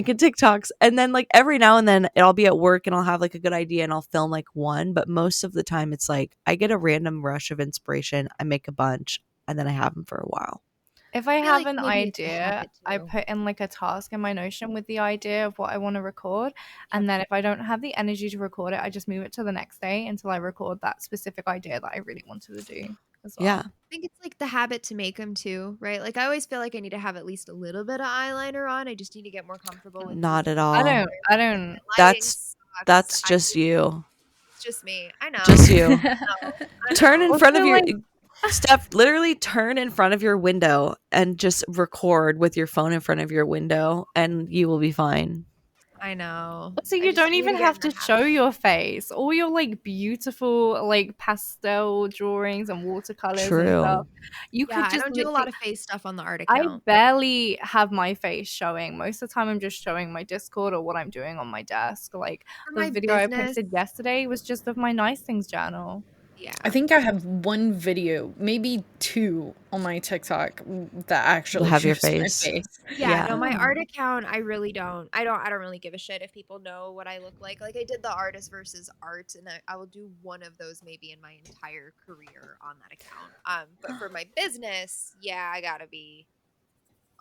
then like every now and then I'll be at work and I'll have like a good idea and I'll film like one. But most of the time it's like I get a random rush of inspiration. I make a bunch and then I have them for a while. If I have an idea, I put in like a task in my Notion with the idea of what I want to record. And then if I don't have the energy to record it, I just move it to the next day until I record that specific idea that I really wanted to do. As well. Yeah. I think it's like the habit to make them too, right? Like I always feel like I need to have at least a little bit of eyeliner on. I just need to get more comfortable with Not it. at all. I don't. That's just you. It's just me. I know. Just you. Turn in Also, front of your like- Steph, literally turn in front of your window and just record with your phone in front of your window and you will be fine. I know. So you don't even have to show your face. All your like beautiful like pastel drawings and watercolors and stuff. You could just I don't do a lot of face stuff on the art account. I barely have my face showing. Most of the time I'm just showing my Discord or what I'm doing on my desk. Like the video I posted yesterday was just of my nice things journal. Yeah. I think I have one video, maybe two on my TikTok that actually have your face. Yeah, no, my art account, I really don't. I don't really give a shit if people know what I look like. Like I did the artist versus art, and I will do one of those maybe in my entire career on that account. But for my business, yeah, I gotta be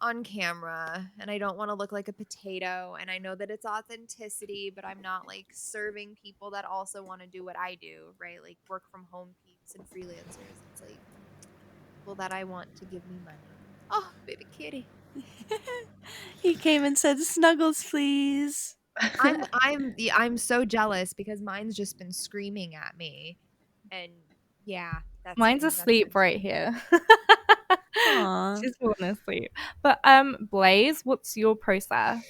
on camera, and I don't want to look like a potato, and I know that it's authenticity, but I'm not like serving people that also want to do what I do, right? Like work from home peeps and freelancers. It's like people that I want to give me money. Oh, baby kitty. He came and said, "Snuggles, please." I'm so jealous because mine's just been screaming at me, and yeah, mine's asleep right here. Aww. She's falling asleep. But Blaze, what's your process?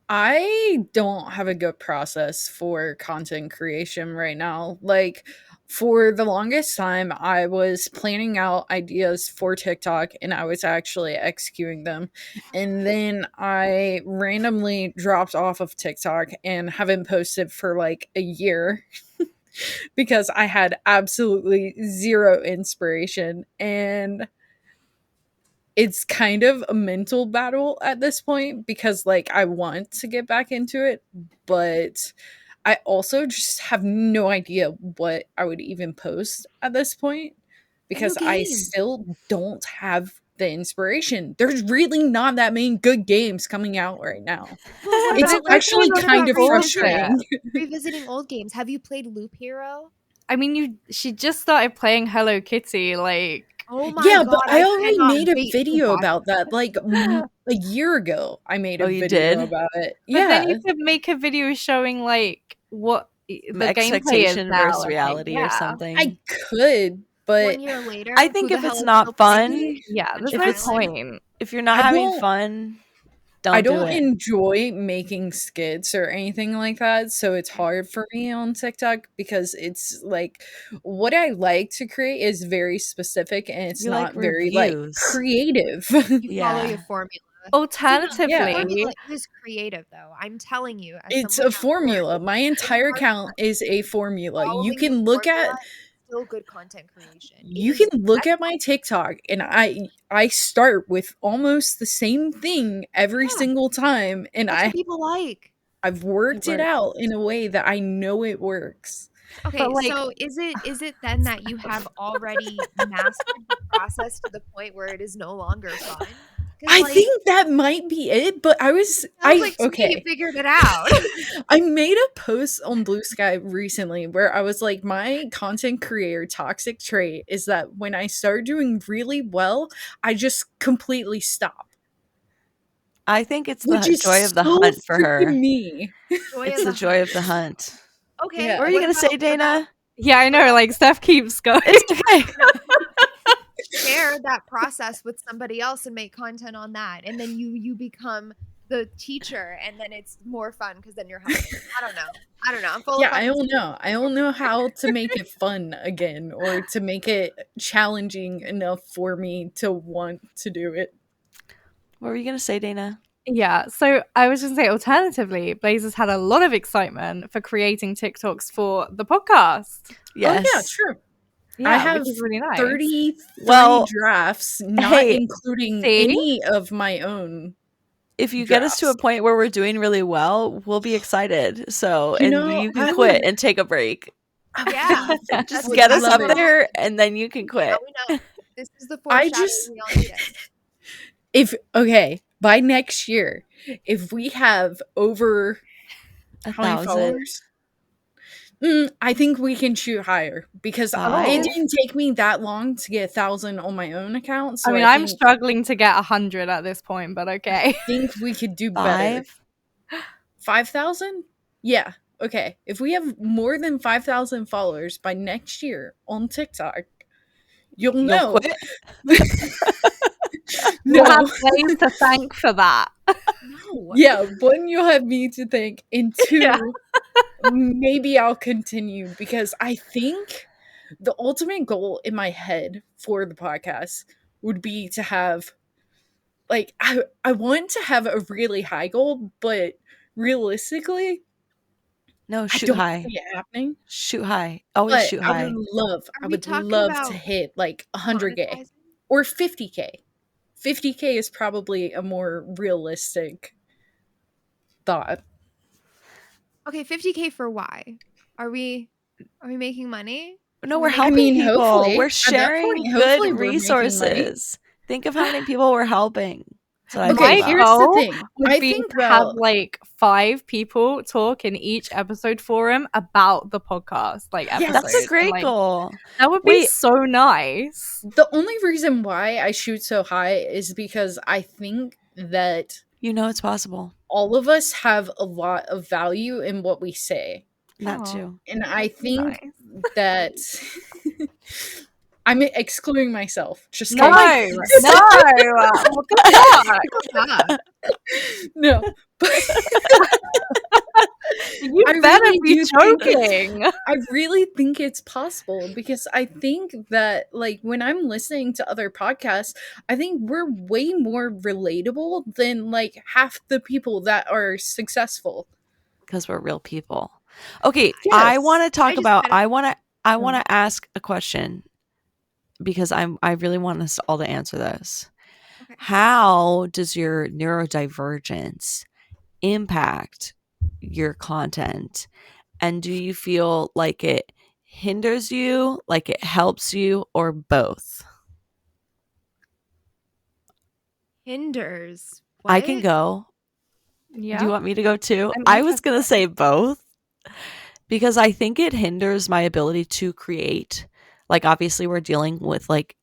I don't have a good process for content creation right now. Like for the longest time, I was planning out ideas for TikTok and I was actually executing them. And then I randomly dropped off of TikTok and haven't posted for like a year because I had absolutely zero inspiration. And it's kind of a mental battle at this point because like I want to get back into it, but I also just have no idea what I would even post at this point because I still don't have the inspiration. There's really not that many good games coming out right now. It's actually kind of frustrating. Revisiting old games. Have you played Loop Hero? I mean, she just started playing Hello Kitty, like. Oh my God, but I already made a video about that like a year ago. I made a video about it. But then you could make a video showing like what the expectation gameplay is versus reality or something. I could, but 1 year later, I think if it's not fun, there's no point. If you're not having fun, I don't enjoy making skits or anything like that, so it's hard for me on TikTok because it's like what I like to create is very specific and it's not very like creative. You follow your formula. Alternatively, formula is creative though. I'm telling you, it's a formula. My entire account is a formula. You can look at still good content creation. You can look at my TikTok, and I start with almost the same thing every single time, and That's what people like. I've worked it out in a way that I know it works. Okay, so is it then that you have already mastered the process to the point where it is no longer fun? I think that might be it, but I figured it out. I made a post on Blue Sky recently where I was like, my content creator toxic trait is that when I start doing really well, I just completely stop. I think it's the joy of the hunt for her. Me. It's the joy of the hunt. Okay. What are you going to say, Dana? Yeah, I know. Like, Steph keeps going. It's okay. Share that process with somebody else and make content on that, and then you become the teacher, and then it's more fun because then you're helping. I don't know. I'm full of I don't know how to make it fun again, or to make it challenging enough for me to want to do it. What were you going to say, Dana? Yeah, so I was just going to say, alternatively, Blazer's had a lot of excitement for creating TikToks for the podcast. Yes. Oh, yeah, true. Yeah, I have really nice. 33 drafts, not including any of my own. If you get us to a point where we're doing really well, we'll be excited. So, you can quit and take a break. Yeah. Just get us up there, and then you can quit. We know. This is the foreshadowing we all needed. By next year, if we have over 1,000 I think we can shoot higher, because it didn't take me that long to get 1,000 on my own account. So I'm struggling to get 100 at this point, but okay. I think we could do better. 5,000? Yeah. Okay. If we have more than 5,000 followers by next year on TikTok, you'll know. You'll have Blaze to thank for that. No. Yeah, one, you'll have me to thank, and two, maybe I'll continue, because I think the ultimate goal in my head for the podcast would be to have, like, I want to have a really high goal, but realistically, shoot high. I don't see it happening. Shoot high. Always shoot high. I would love to hit like 100K or 50K. 50K is probably a more realistic thought. Okay, 50K for why? Are we making money? No, we're helping people. Hopefully. We're sharing good resources. Think of how many people we're helping. Okay, here's the thing. I think have like 5 people talk in each episode forum about the podcast. Like, episodes. That's a great goal. That would be so nice. The only reason why I shoot so high is because I think that it's possible. All of us have a lot of value in what we say. That too. And I think that I'm excluding myself. Just no. No. You better be joking. I really think it's possible, because I think that, like, when I'm listening to other podcasts, I think we're way more relatable than like half the people that are successful. Because we're real people. Okay, yes. I want to talk about. I want to ask a question, because I really want us all to answer this. Okay. How does your neurodivergence impact your content, and do you feel like it hinders you, like it helps you, or both? Hinders? What? I can go. Yeah. Do you want me to go too? I was gonna say both, because I think it hinders my ability to create. Like, obviously we're dealing with, like,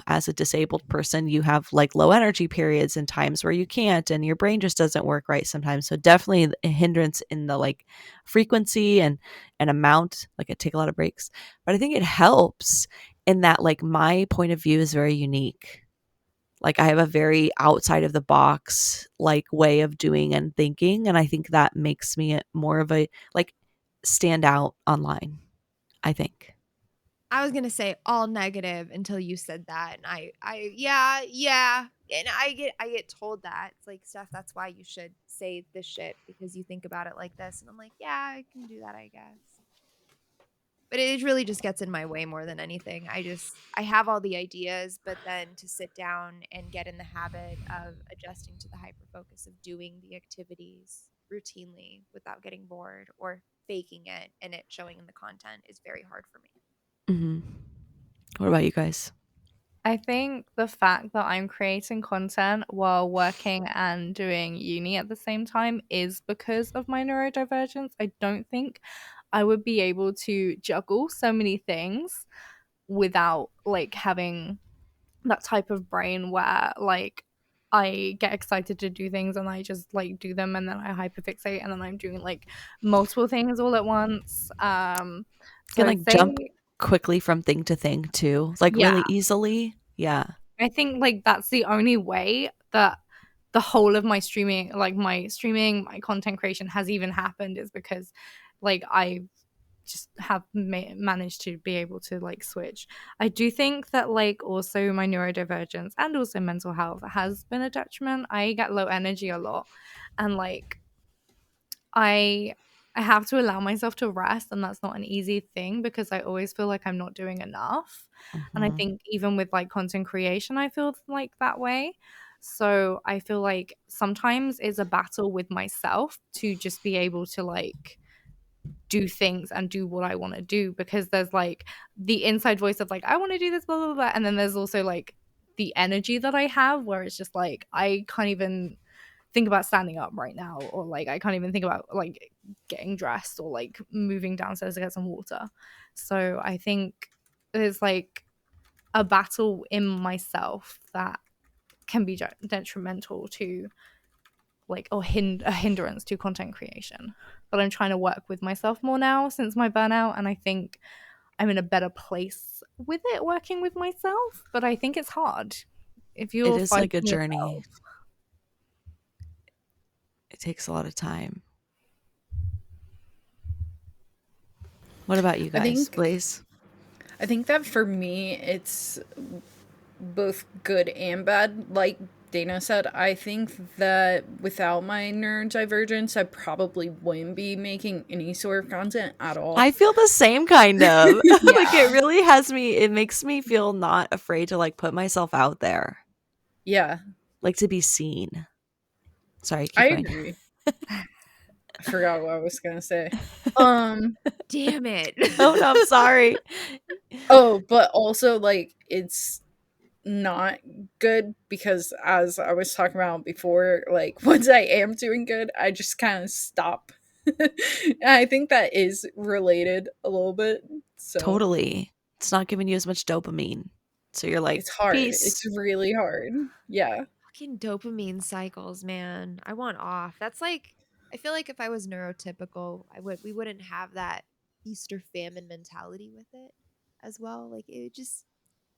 as a disabled person, you have like low energy periods and times where you can't, and your brain just doesn't work right sometimes. So definitely a hindrance in the like frequency and amount. Like, I take a lot of breaks, but I think it helps in that, like, my point of view is very unique. Like, I have a very outside of the box like way of doing and thinking, and I think that makes me more of a like stand out online, I think. I was gonna say all negative until you said that, and yeah, and I get told that. It's like, Steph, that's why you should say this shit, because you think about it like this, and I'm like, yeah, I can do that, I guess. But it really just gets in my way more than anything. I have all the ideas, but then to sit down and get in the habit of adjusting to the hyper focus of doing the activities routinely without getting bored or faking it and it showing in the content is very hard for me. Mm-hmm. What about you guys? I think the fact that I'm creating content while working and doing uni at the same time is because of my neurodivergence. I don't think I would be able to juggle so many things without like having that type of brain where like I get excited to do things and I just like do them and then I hyperfixate and then I'm doing like multiple things all at once. You So can I'd like say, jump quickly from thing to thing too, like yeah, really easily. Yeah. I think like that's the only way that the whole of my streaming, my content creation has even happened is because like I just have managed to be able to like switch. I do think that like also my neurodivergence and also mental health has been a detriment. I get low energy a lot and like I have to allow myself to rest, and that's not an easy thing because I always feel like I'm not doing enough. And I Mm-hmm. think even with like content creation, I feel like that way. So I feel like sometimes it's a battle with myself to just be able to like do things and do what I want to do because there's like the inside voice of like I want to do this blah blah blah and then there's also like the energy that I have where it's just like I can't even think about standing up right now or like I can't even think about like getting dressed or like moving downstairs to get some water. So I think there's like a battle in myself that can be detrimental to like or a hindrance to content creation. But I'm trying to work with myself more now since my burnout and I think I'm in a better place with it working with myself, but I think it's hard if you're It is like a fighting journey. yourself. It takes a lot of time. What about you guys, Blaze? I think that for me, it's both good and bad. Like Dana said, I think that without my neurodivergence, I probably wouldn't be making any sort of content at all. I feel the same kind of. Like Yeah. it really has me, it makes me feel not afraid to like put myself out there. Yeah, Like to be seen. Sorry, keep I going. agree. I forgot what I was gonna say. Damn it. Oh no, I'm sorry. Oh, but also like it's not good because as I was talking about before, like once I am doing good, I just kind of stop. I think that is related a little bit. So Totally. It's not giving you as much dopamine. So you're like, it's hard. peace. It's really hard. Yeah. Fucking dopamine cycles, man. I want off. That's like I feel like if I was neurotypical, we wouldn't have that feast or famine mentality with it as well. Like it would just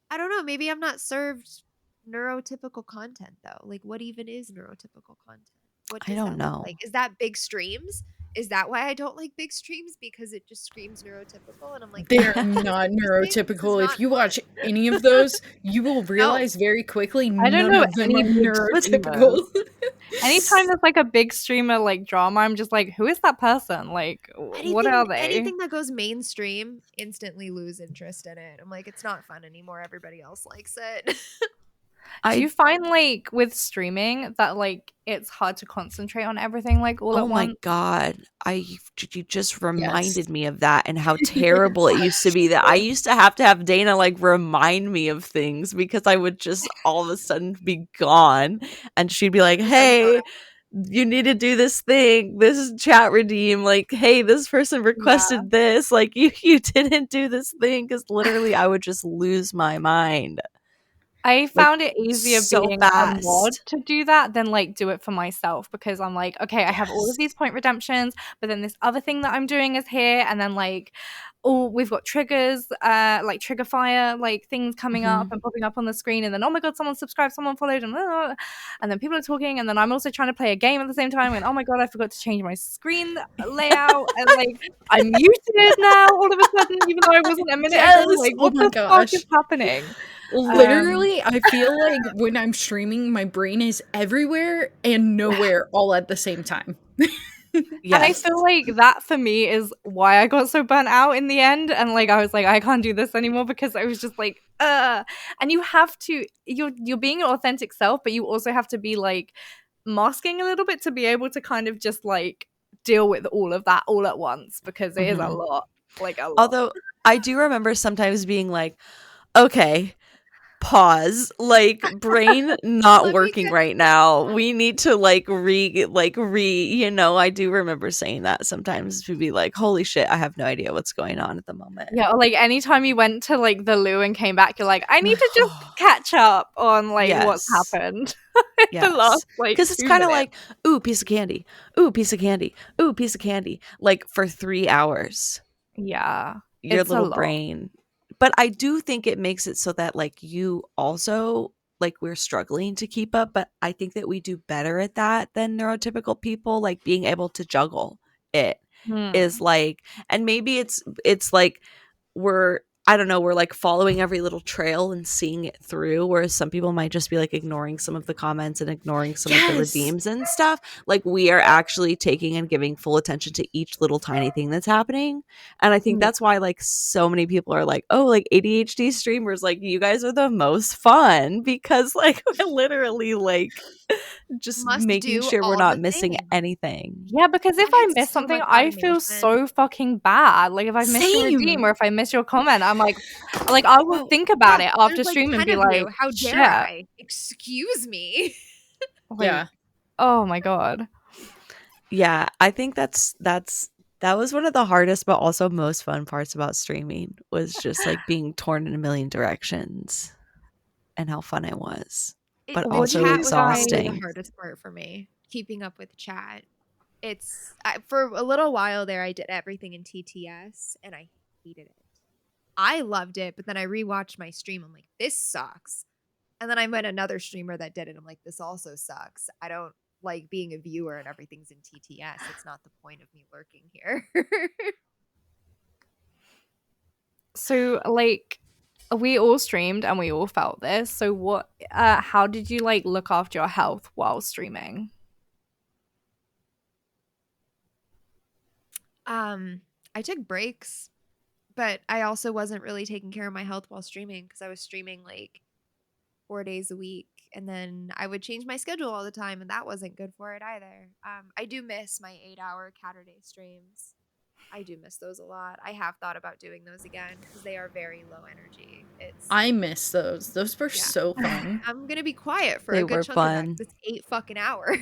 I don't know, maybe I'm not served neurotypical content though. Like what even is neurotypical content? What I does don't that look know. like? Is that big streams? Is that why I don't like big streams? Because it just screams neurotypical and I'm like, They're no, not this is neurotypical. not If you fun. watch any of those, you will realize very quickly I don't none know of them any are big neurotypical. Anytime there's like a big streamer like drama, I'm just like, who is that person? Like, what are they? Anything that goes mainstream, instantly lose interest in it. I'm like, it's not fun anymore. Everybody else likes it. Do you find like with streaming that like it's hard to concentrate on everything like all Oh at my once? God. You just reminded Yes. me of that and how terrible it used to be that I used to have Dana like remind me of things because I would just all of a sudden be gone and she'd be like, hey, you need to do this thing. This is chat redeem. Like, hey, this person requested this. Like you didn't do this thing because literally I would just lose my mind. I found it easier so being a mod fast. to do that than like do it for myself because I'm like, okay, I have all of these point redemptions, but then this other thing that I'm doing is here, and then like, oh, we've got triggers, like trigger fire, like things coming up and popping up on the screen, and then oh my god, someone subscribed, someone followed, and then people are talking, and then I'm also trying to play a game at the same time, and oh my god, I forgot to change my screen layout, and like I'm muted now all of a sudden, even though I wasn't a minute ago. Like, Oh what my the fuck is gosh. happening? Literally, I feel like when I'm streaming, my brain is everywhere and nowhere all at the same time. And I feel like that for me is why I got so burnt out in the end. And like I was like, I can't do this anymore because I was just like, and you have to, you're being your authentic self, but you also have to be like masking a little bit to be able to kind of just like deal with all of that all at once, because it is a lot. Like a lot. Although I do remember sometimes being like, okay, pause, like brain not working right now. We need to you know, I do remember saying that sometimes to be like, holy shit, I have no idea what's going on at the moment. Yeah, or like anytime you went to like the loo and came back, you're like, I need to just catch up on like what's happened. The last like, because it's kind of like, ooh, piece of candy, ooh, piece of candy, ooh, piece of candy, like for 3 hours. Yeah, your little brain. But I do think it makes it so that like you also like we're struggling to keep up, but I think that we do better at that than neurotypical people, like being able to juggle it is like, and maybe it's like I don't know, we're like following every little trail and seeing it through, whereas some people might just be like ignoring some of the comments and ignoring some of the redeems and stuff. Like we are actually taking and giving full attention to each little tiny thing that's happening. And I think that's why like so many people are like, oh, like ADHD streamers, like you guys are the most fun, because like we're literally like just making sure we're not missing anything. Yeah, because if I miss something, I feel so fucking bad. Like if I miss your redeem or if I miss your comment, I'm like I will think about it after stream and be like, how dare I? Excuse me. Like, oh my god. Yeah, I think that was one of the hardest but also most fun parts about streaming, was just like being torn in a million directions and how fun it was. But also exhausting. The hardest part for me, keeping up with chat. It's for a little while there, I did everything in TTS and I hated it. I loved it, but then I rewatched my stream. I'm like, this sucks. And then I met another streamer that did it. I'm like, this also sucks. I don't like being a viewer and everything's in TTS. It's not the point of me lurking here. So like, we all streamed and we all felt this. So what how did you like look after your health while streaming? I took breaks, but I also wasn't really taking care of my health while streaming, because I was streaming like 4 days a week, and then I would change my schedule all the time, and that wasn't good for it either. I do miss my 8-hour Catterday streams. I do miss those a lot. I have thought about doing those again because they are very low energy. I miss those. Those were so fun. I'm gonna be quiet for a good chunk of that. It's 8 fucking hours.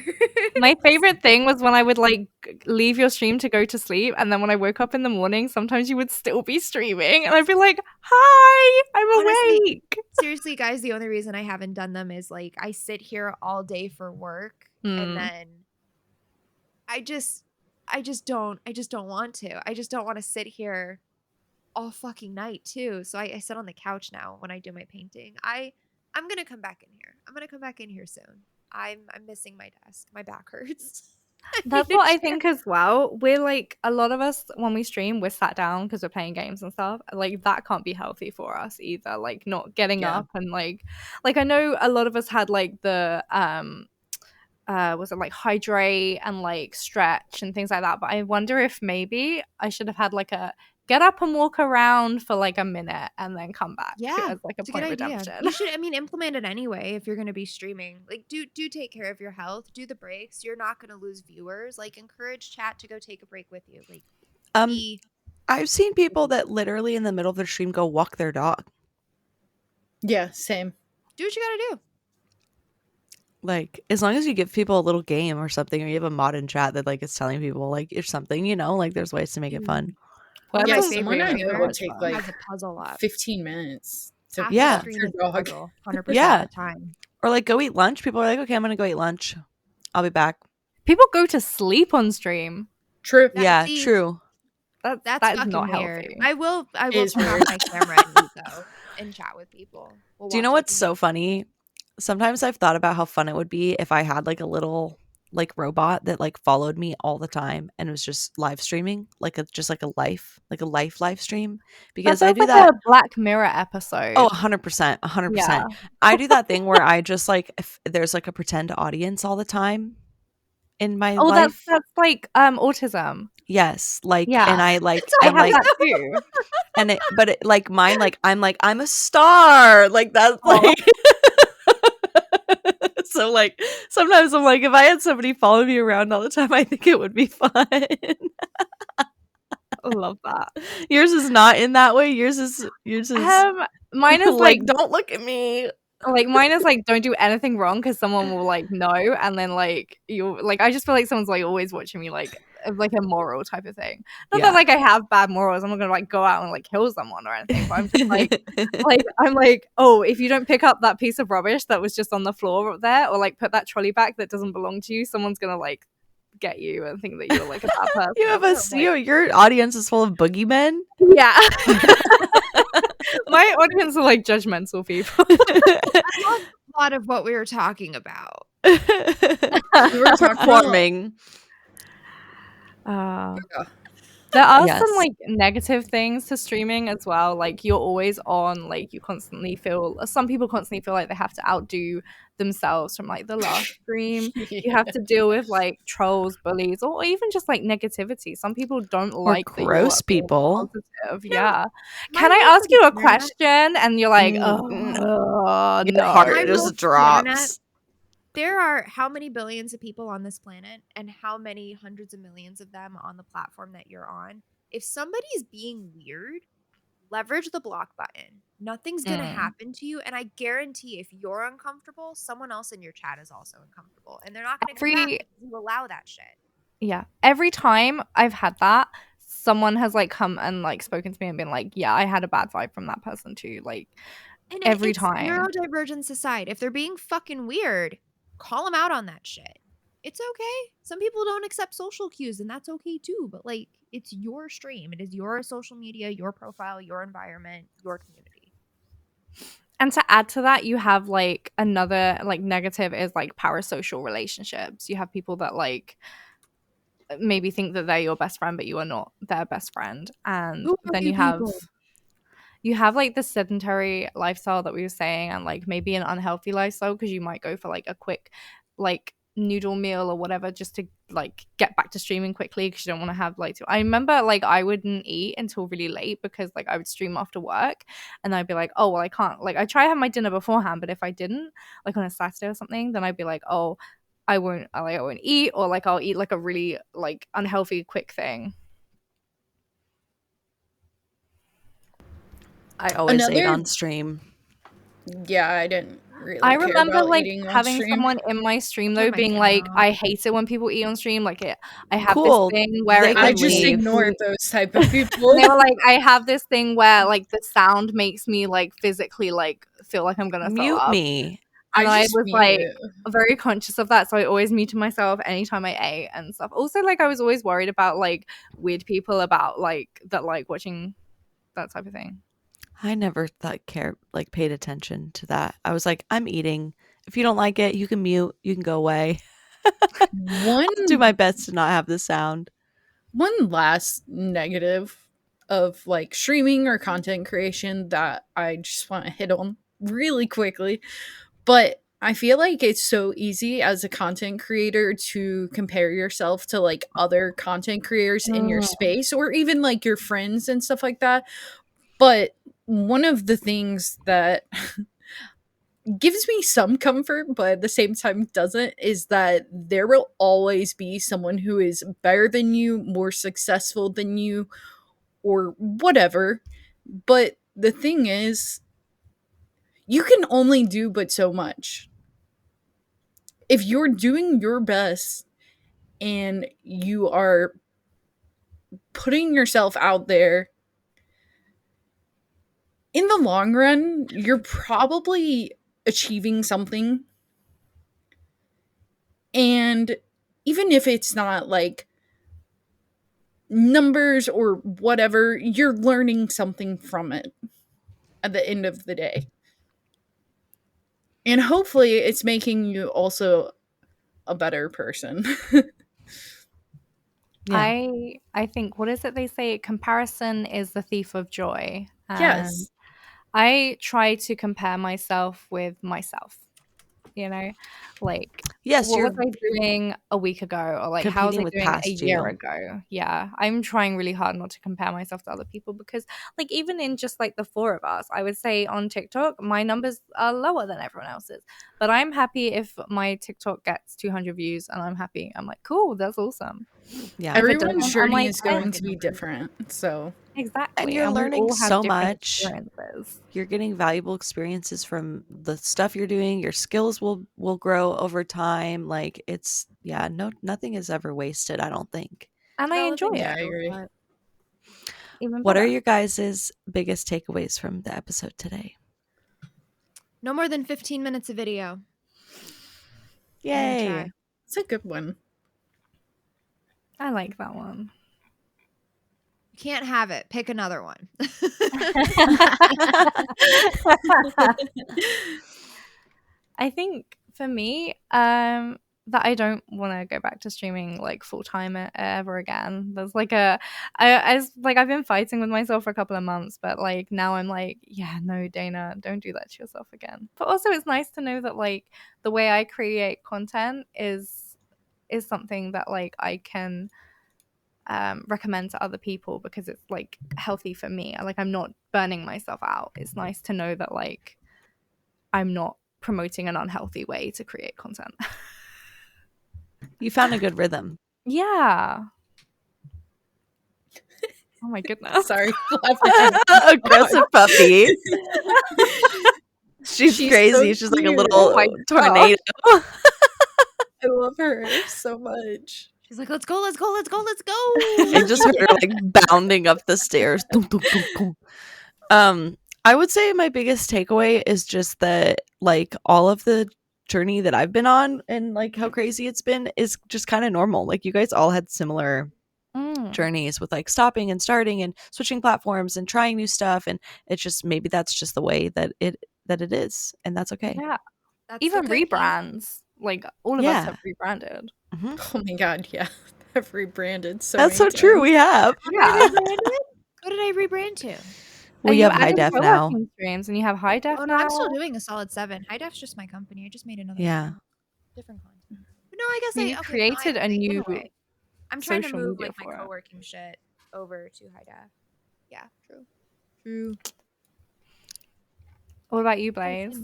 My favorite thing was when I would like leave your stream to go to sleep, and then when I woke up in the morning, sometimes you would still be streaming, and I'd be like, "Hi, I'm awake." Seriously, guys, the only reason I haven't done them is like I sit here all day for work, and then I just don't want to. I just don't want to sit here all fucking night too. So I sit on the couch now when I do my painting. I'm gonna come back in here. I'm gonna come back in here soon. I'm missing my desk. My back hurts. That's what I think as well. We're like, a lot of us when we stream, we're sat down because we're playing games and stuff. Like that can't be healthy for us either. Like not getting up and like I know a lot of us had like the was it like hydrate and like stretch and things like that, but I wonder if maybe I should have had like a get up and walk around for like a minute and then come back as like a point redemption. You should, implement it anyway if you're going to be streaming. Like do take care of your health, do the breaks. You're not going to lose viewers. Like encourage chat to go take a break with you. Like I've seen people that literally in the middle of their stream go walk their dog. Yeah, same. Do what you got to do. Like, as long as you give people a little game or something, or you have a mod in chat that like is telling people like or something, you know, like there's ways to make it fun. Well, yeah, someone I know would take like a puzzle up. 15 minutes to walk your dog. 100% of the time. Or like go eat lunch. People are like, okay, I'm gonna go eat lunch. I'll be back. People go to sleep on stream. True. True. That's not weird. healthy. I will turn off my camera and eat though and chat with people. Do you know what's so funny? Sometimes I've thought about how fun it would be if I had like a little like robot that like followed me all the time and was just live streaming like a live stream, because I do like that a Black Mirror episode. Oh, 100%. I do that thing where I just like, if there's like a pretend audience all the time, in my Oh, life. that's like autism. Yes, like, Yeah. and I like, I and have like, that too. and it, but it, like mine, like I'm a star, like that's Oh. like. So like sometimes I'm like, if I had somebody follow me around all the time, I think it would be fun. I love that. Yours is not in that way. Yours is Mine is like, like don't look at me. Like mine is like don't do anything wrong because someone will like know, and then like you like I just feel like someone's like always watching me like a moral type of thing. Not that like I have bad morals. I'm not gonna like go out and like kill someone or anything. But I'm just like I'm like, oh, if you don't pick up that piece of rubbish that was just on the floor up there, or like put that trolley back that doesn't belong to you, someone's gonna like get you and think that you're like a bad person. You have your audience is full of boogeymen. Yeah. My audience are like judgmental people. I lost a lot of what we were talking about. We were talking Performing. There are Yes. some like negative things to streaming as well. Like you're always on, like you constantly feel. Some people constantly feel like they have to outdo themselves from like the last stream. You have to deal with like trolls, bullies, or even just like negativity. Some people don't like that you're gross people. positive. Yeah. Can I ask you a question? And you're like, oh Your no. heart My just rule for drops. internet, there are how many billions of people on this planet and how many hundreds of millions of them on the platform that you're on. If somebody's being weird, leverage the block button. Nothing's going to happen to you. And I guarantee if you're uncomfortable, someone else in your chat is also uncomfortable. And they're not going to come back because you allow that shit. Yeah. Every time I've had that, someone has like come and like spoken to me and been like, yeah, I had a bad vibe from that person too. Like And every it's time. Neurodivergence aside, if they're being fucking weird, call them out on that shit. It's okay. Some people don't accept social cues, and that's okay too. But like, it's your stream. It is your social media, your profile, your environment, your community. And to add to that, you have like another like negative is like parasocial relationships. You have people that like maybe think that they're your best friend, but you are not their best friend. And then you have like the sedentary lifestyle that we were saying, and like maybe an unhealthy lifestyle because you might go for like a quick like noodle meal or whatever just to like get back to streaming quickly because you don't want to have like I remember like I wouldn't eat until really late because like I would stream after work and I'd be like, oh well, I can't, like I try to have my dinner beforehand, but if I didn't, like on a Saturday or something, then I'd be like, oh, I won't eat, or like I'll eat like a really like unhealthy quick thing. I always ate on stream. Yeah, I didn't really I care remember about like eating on having stream. someone in my stream though Oh my being like, God. I hate it when people eat on stream. Like I have Cool. this thing where They it I can just leave. ignored those type of people. they were like, I have this thing where like the sound makes me like physically like feel like I'm gonna throw Mute up. me. And I just was mute like it. very conscious of that, so I always muted myself anytime I ate and stuff. Also, like I was always worried about like weird people about like that like watching that type of thing. I never paid attention to that. I was like, I'm eating. If you don't like it, you can mute. You can go away. One I'll do my best to not have the sound. One last negative of like streaming or content creation that I just want to hit on really quickly, but I feel like it's so easy as a content creator to compare yourself to like other content creators in your space or even like your friends and stuff like that. But one of the things that gives me some comfort, but at the same time doesn't, is that there will always be someone who is better than you, more successful than you, or whatever. But the thing is, you can only do but so much. If you're doing your best and you are putting yourself out there, in the long run, you're probably achieving something. And even if it's not like numbers or whatever, you're learning something from it at the end of the day. And hopefully it's making you also a better person. Yeah. I think, what is it they say? Comparison is the thief of joy. And Yes. I try to compare myself with myself. you know? Like, Yes, what you're was I doing a week ago? Or like, how was competing I with doing a past year you. ago? Yeah, I'm trying really hard not to compare myself to other people because, like, even in just like the four of us, I would say on TikTok, my numbers are lower than everyone else's. But I'm happy if my TikTok gets 200 views and I'm happy. I'm like, cool, that's awesome. Yeah. If it Everyone's doesn't, I'm journey like, is going eh, to be different. So exactly. And you're we learning all have so different much. experiences. You're getting valuable experiences from the stuff you're doing. Your skills will grow over time. Like it's nothing is ever wasted, I don't think. And I enjoy Developing yeah, I it. skill agree. set. Even What are better. your guys' biggest takeaways from the episode today? No more than 15 minutes of video. I'm gonna Yay. try. It's a good one. I like that one. You can't have it. Pick another one. I think for me, that I don't want to go back to streaming like full time ever again. There's like I've been fighting with myself for a couple of months, but like now I'm like, yeah, no, Dana, don't do that to yourself again. But also, it's nice to know that like the way I create content is something that like I can recommend to other people because it's like healthy for me. Like I'm not burning myself out. It's nice to know that like I'm not promoting an unhealthy way to create content. You found a good rhythm. Yeah. Oh my goodness. Sorry. Aggressive puppy. She's crazy. so She's like a cute. little Oh my tornado. I love her so much. She's like, let's go, let's go, let's go, let's go. I just heard her like bounding up the stairs. Dum, dum, dum, dum. I would say my biggest takeaway is just that like all of the journey that I've been on and like how crazy it's been is just kind of normal. Like you guys all had similar journeys with like stopping and starting and switching platforms and trying new stuff, and it's just maybe that's just the way that it is, and that's okay. Yeah. That's Even the good piece. rebrands. Like all of us have rebranded. Mhm. Oh my god, yeah. I've rebranded so That's many so true. times. We have. Yeah. What did I rebrand to? Well, you have high added def now. co-working streams and you have high def Oh, no, now. I'm still doing a solid 7. High def's just my company. I just made another Yeah. one. Different content. But no, I guess You created a new I'm trying to social move media like for my it. co-working shit over to high def. Yeah, true. What about you, Blaze?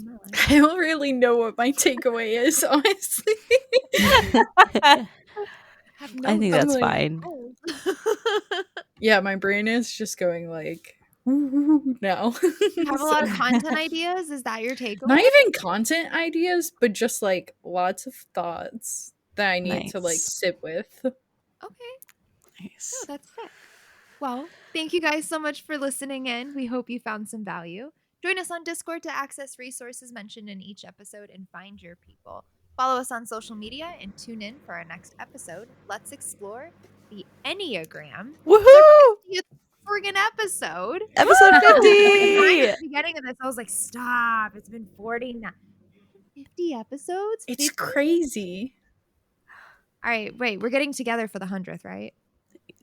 I don't really know what my takeaway is, honestly. I think that's like, fine. Yeah, my brain is just going like, ooh, now. You have a lot of content ideas? Is that your takeaway? Not even content ideas, but just like lots of thoughts that I need to like Nice. sit with. Okay. Nice. Oh, that's sick. Well, thank you guys so much for listening in. We hope you found some value. Join us on Discord to access resources mentioned in each episode and find your people. Follow us on social media and tune in for our next episode. Let's explore the Enneagram. Woohoo! 50th friggin' episode. Episode 50. At the beginning of this, I was like, stop. It's been 49. 50 episodes? It's 50? crazy. All right, wait. We're getting together for the 100th, right?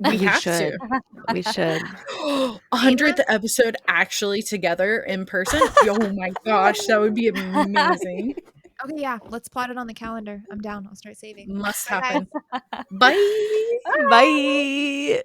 We have should. to. We should. 100th episode actually together in person. Oh my gosh, that would be amazing. Okay, yeah. Let's plot it on the calendar. I'm down. I'll start saving. Must Bye, guys. happen. Bye. Bye.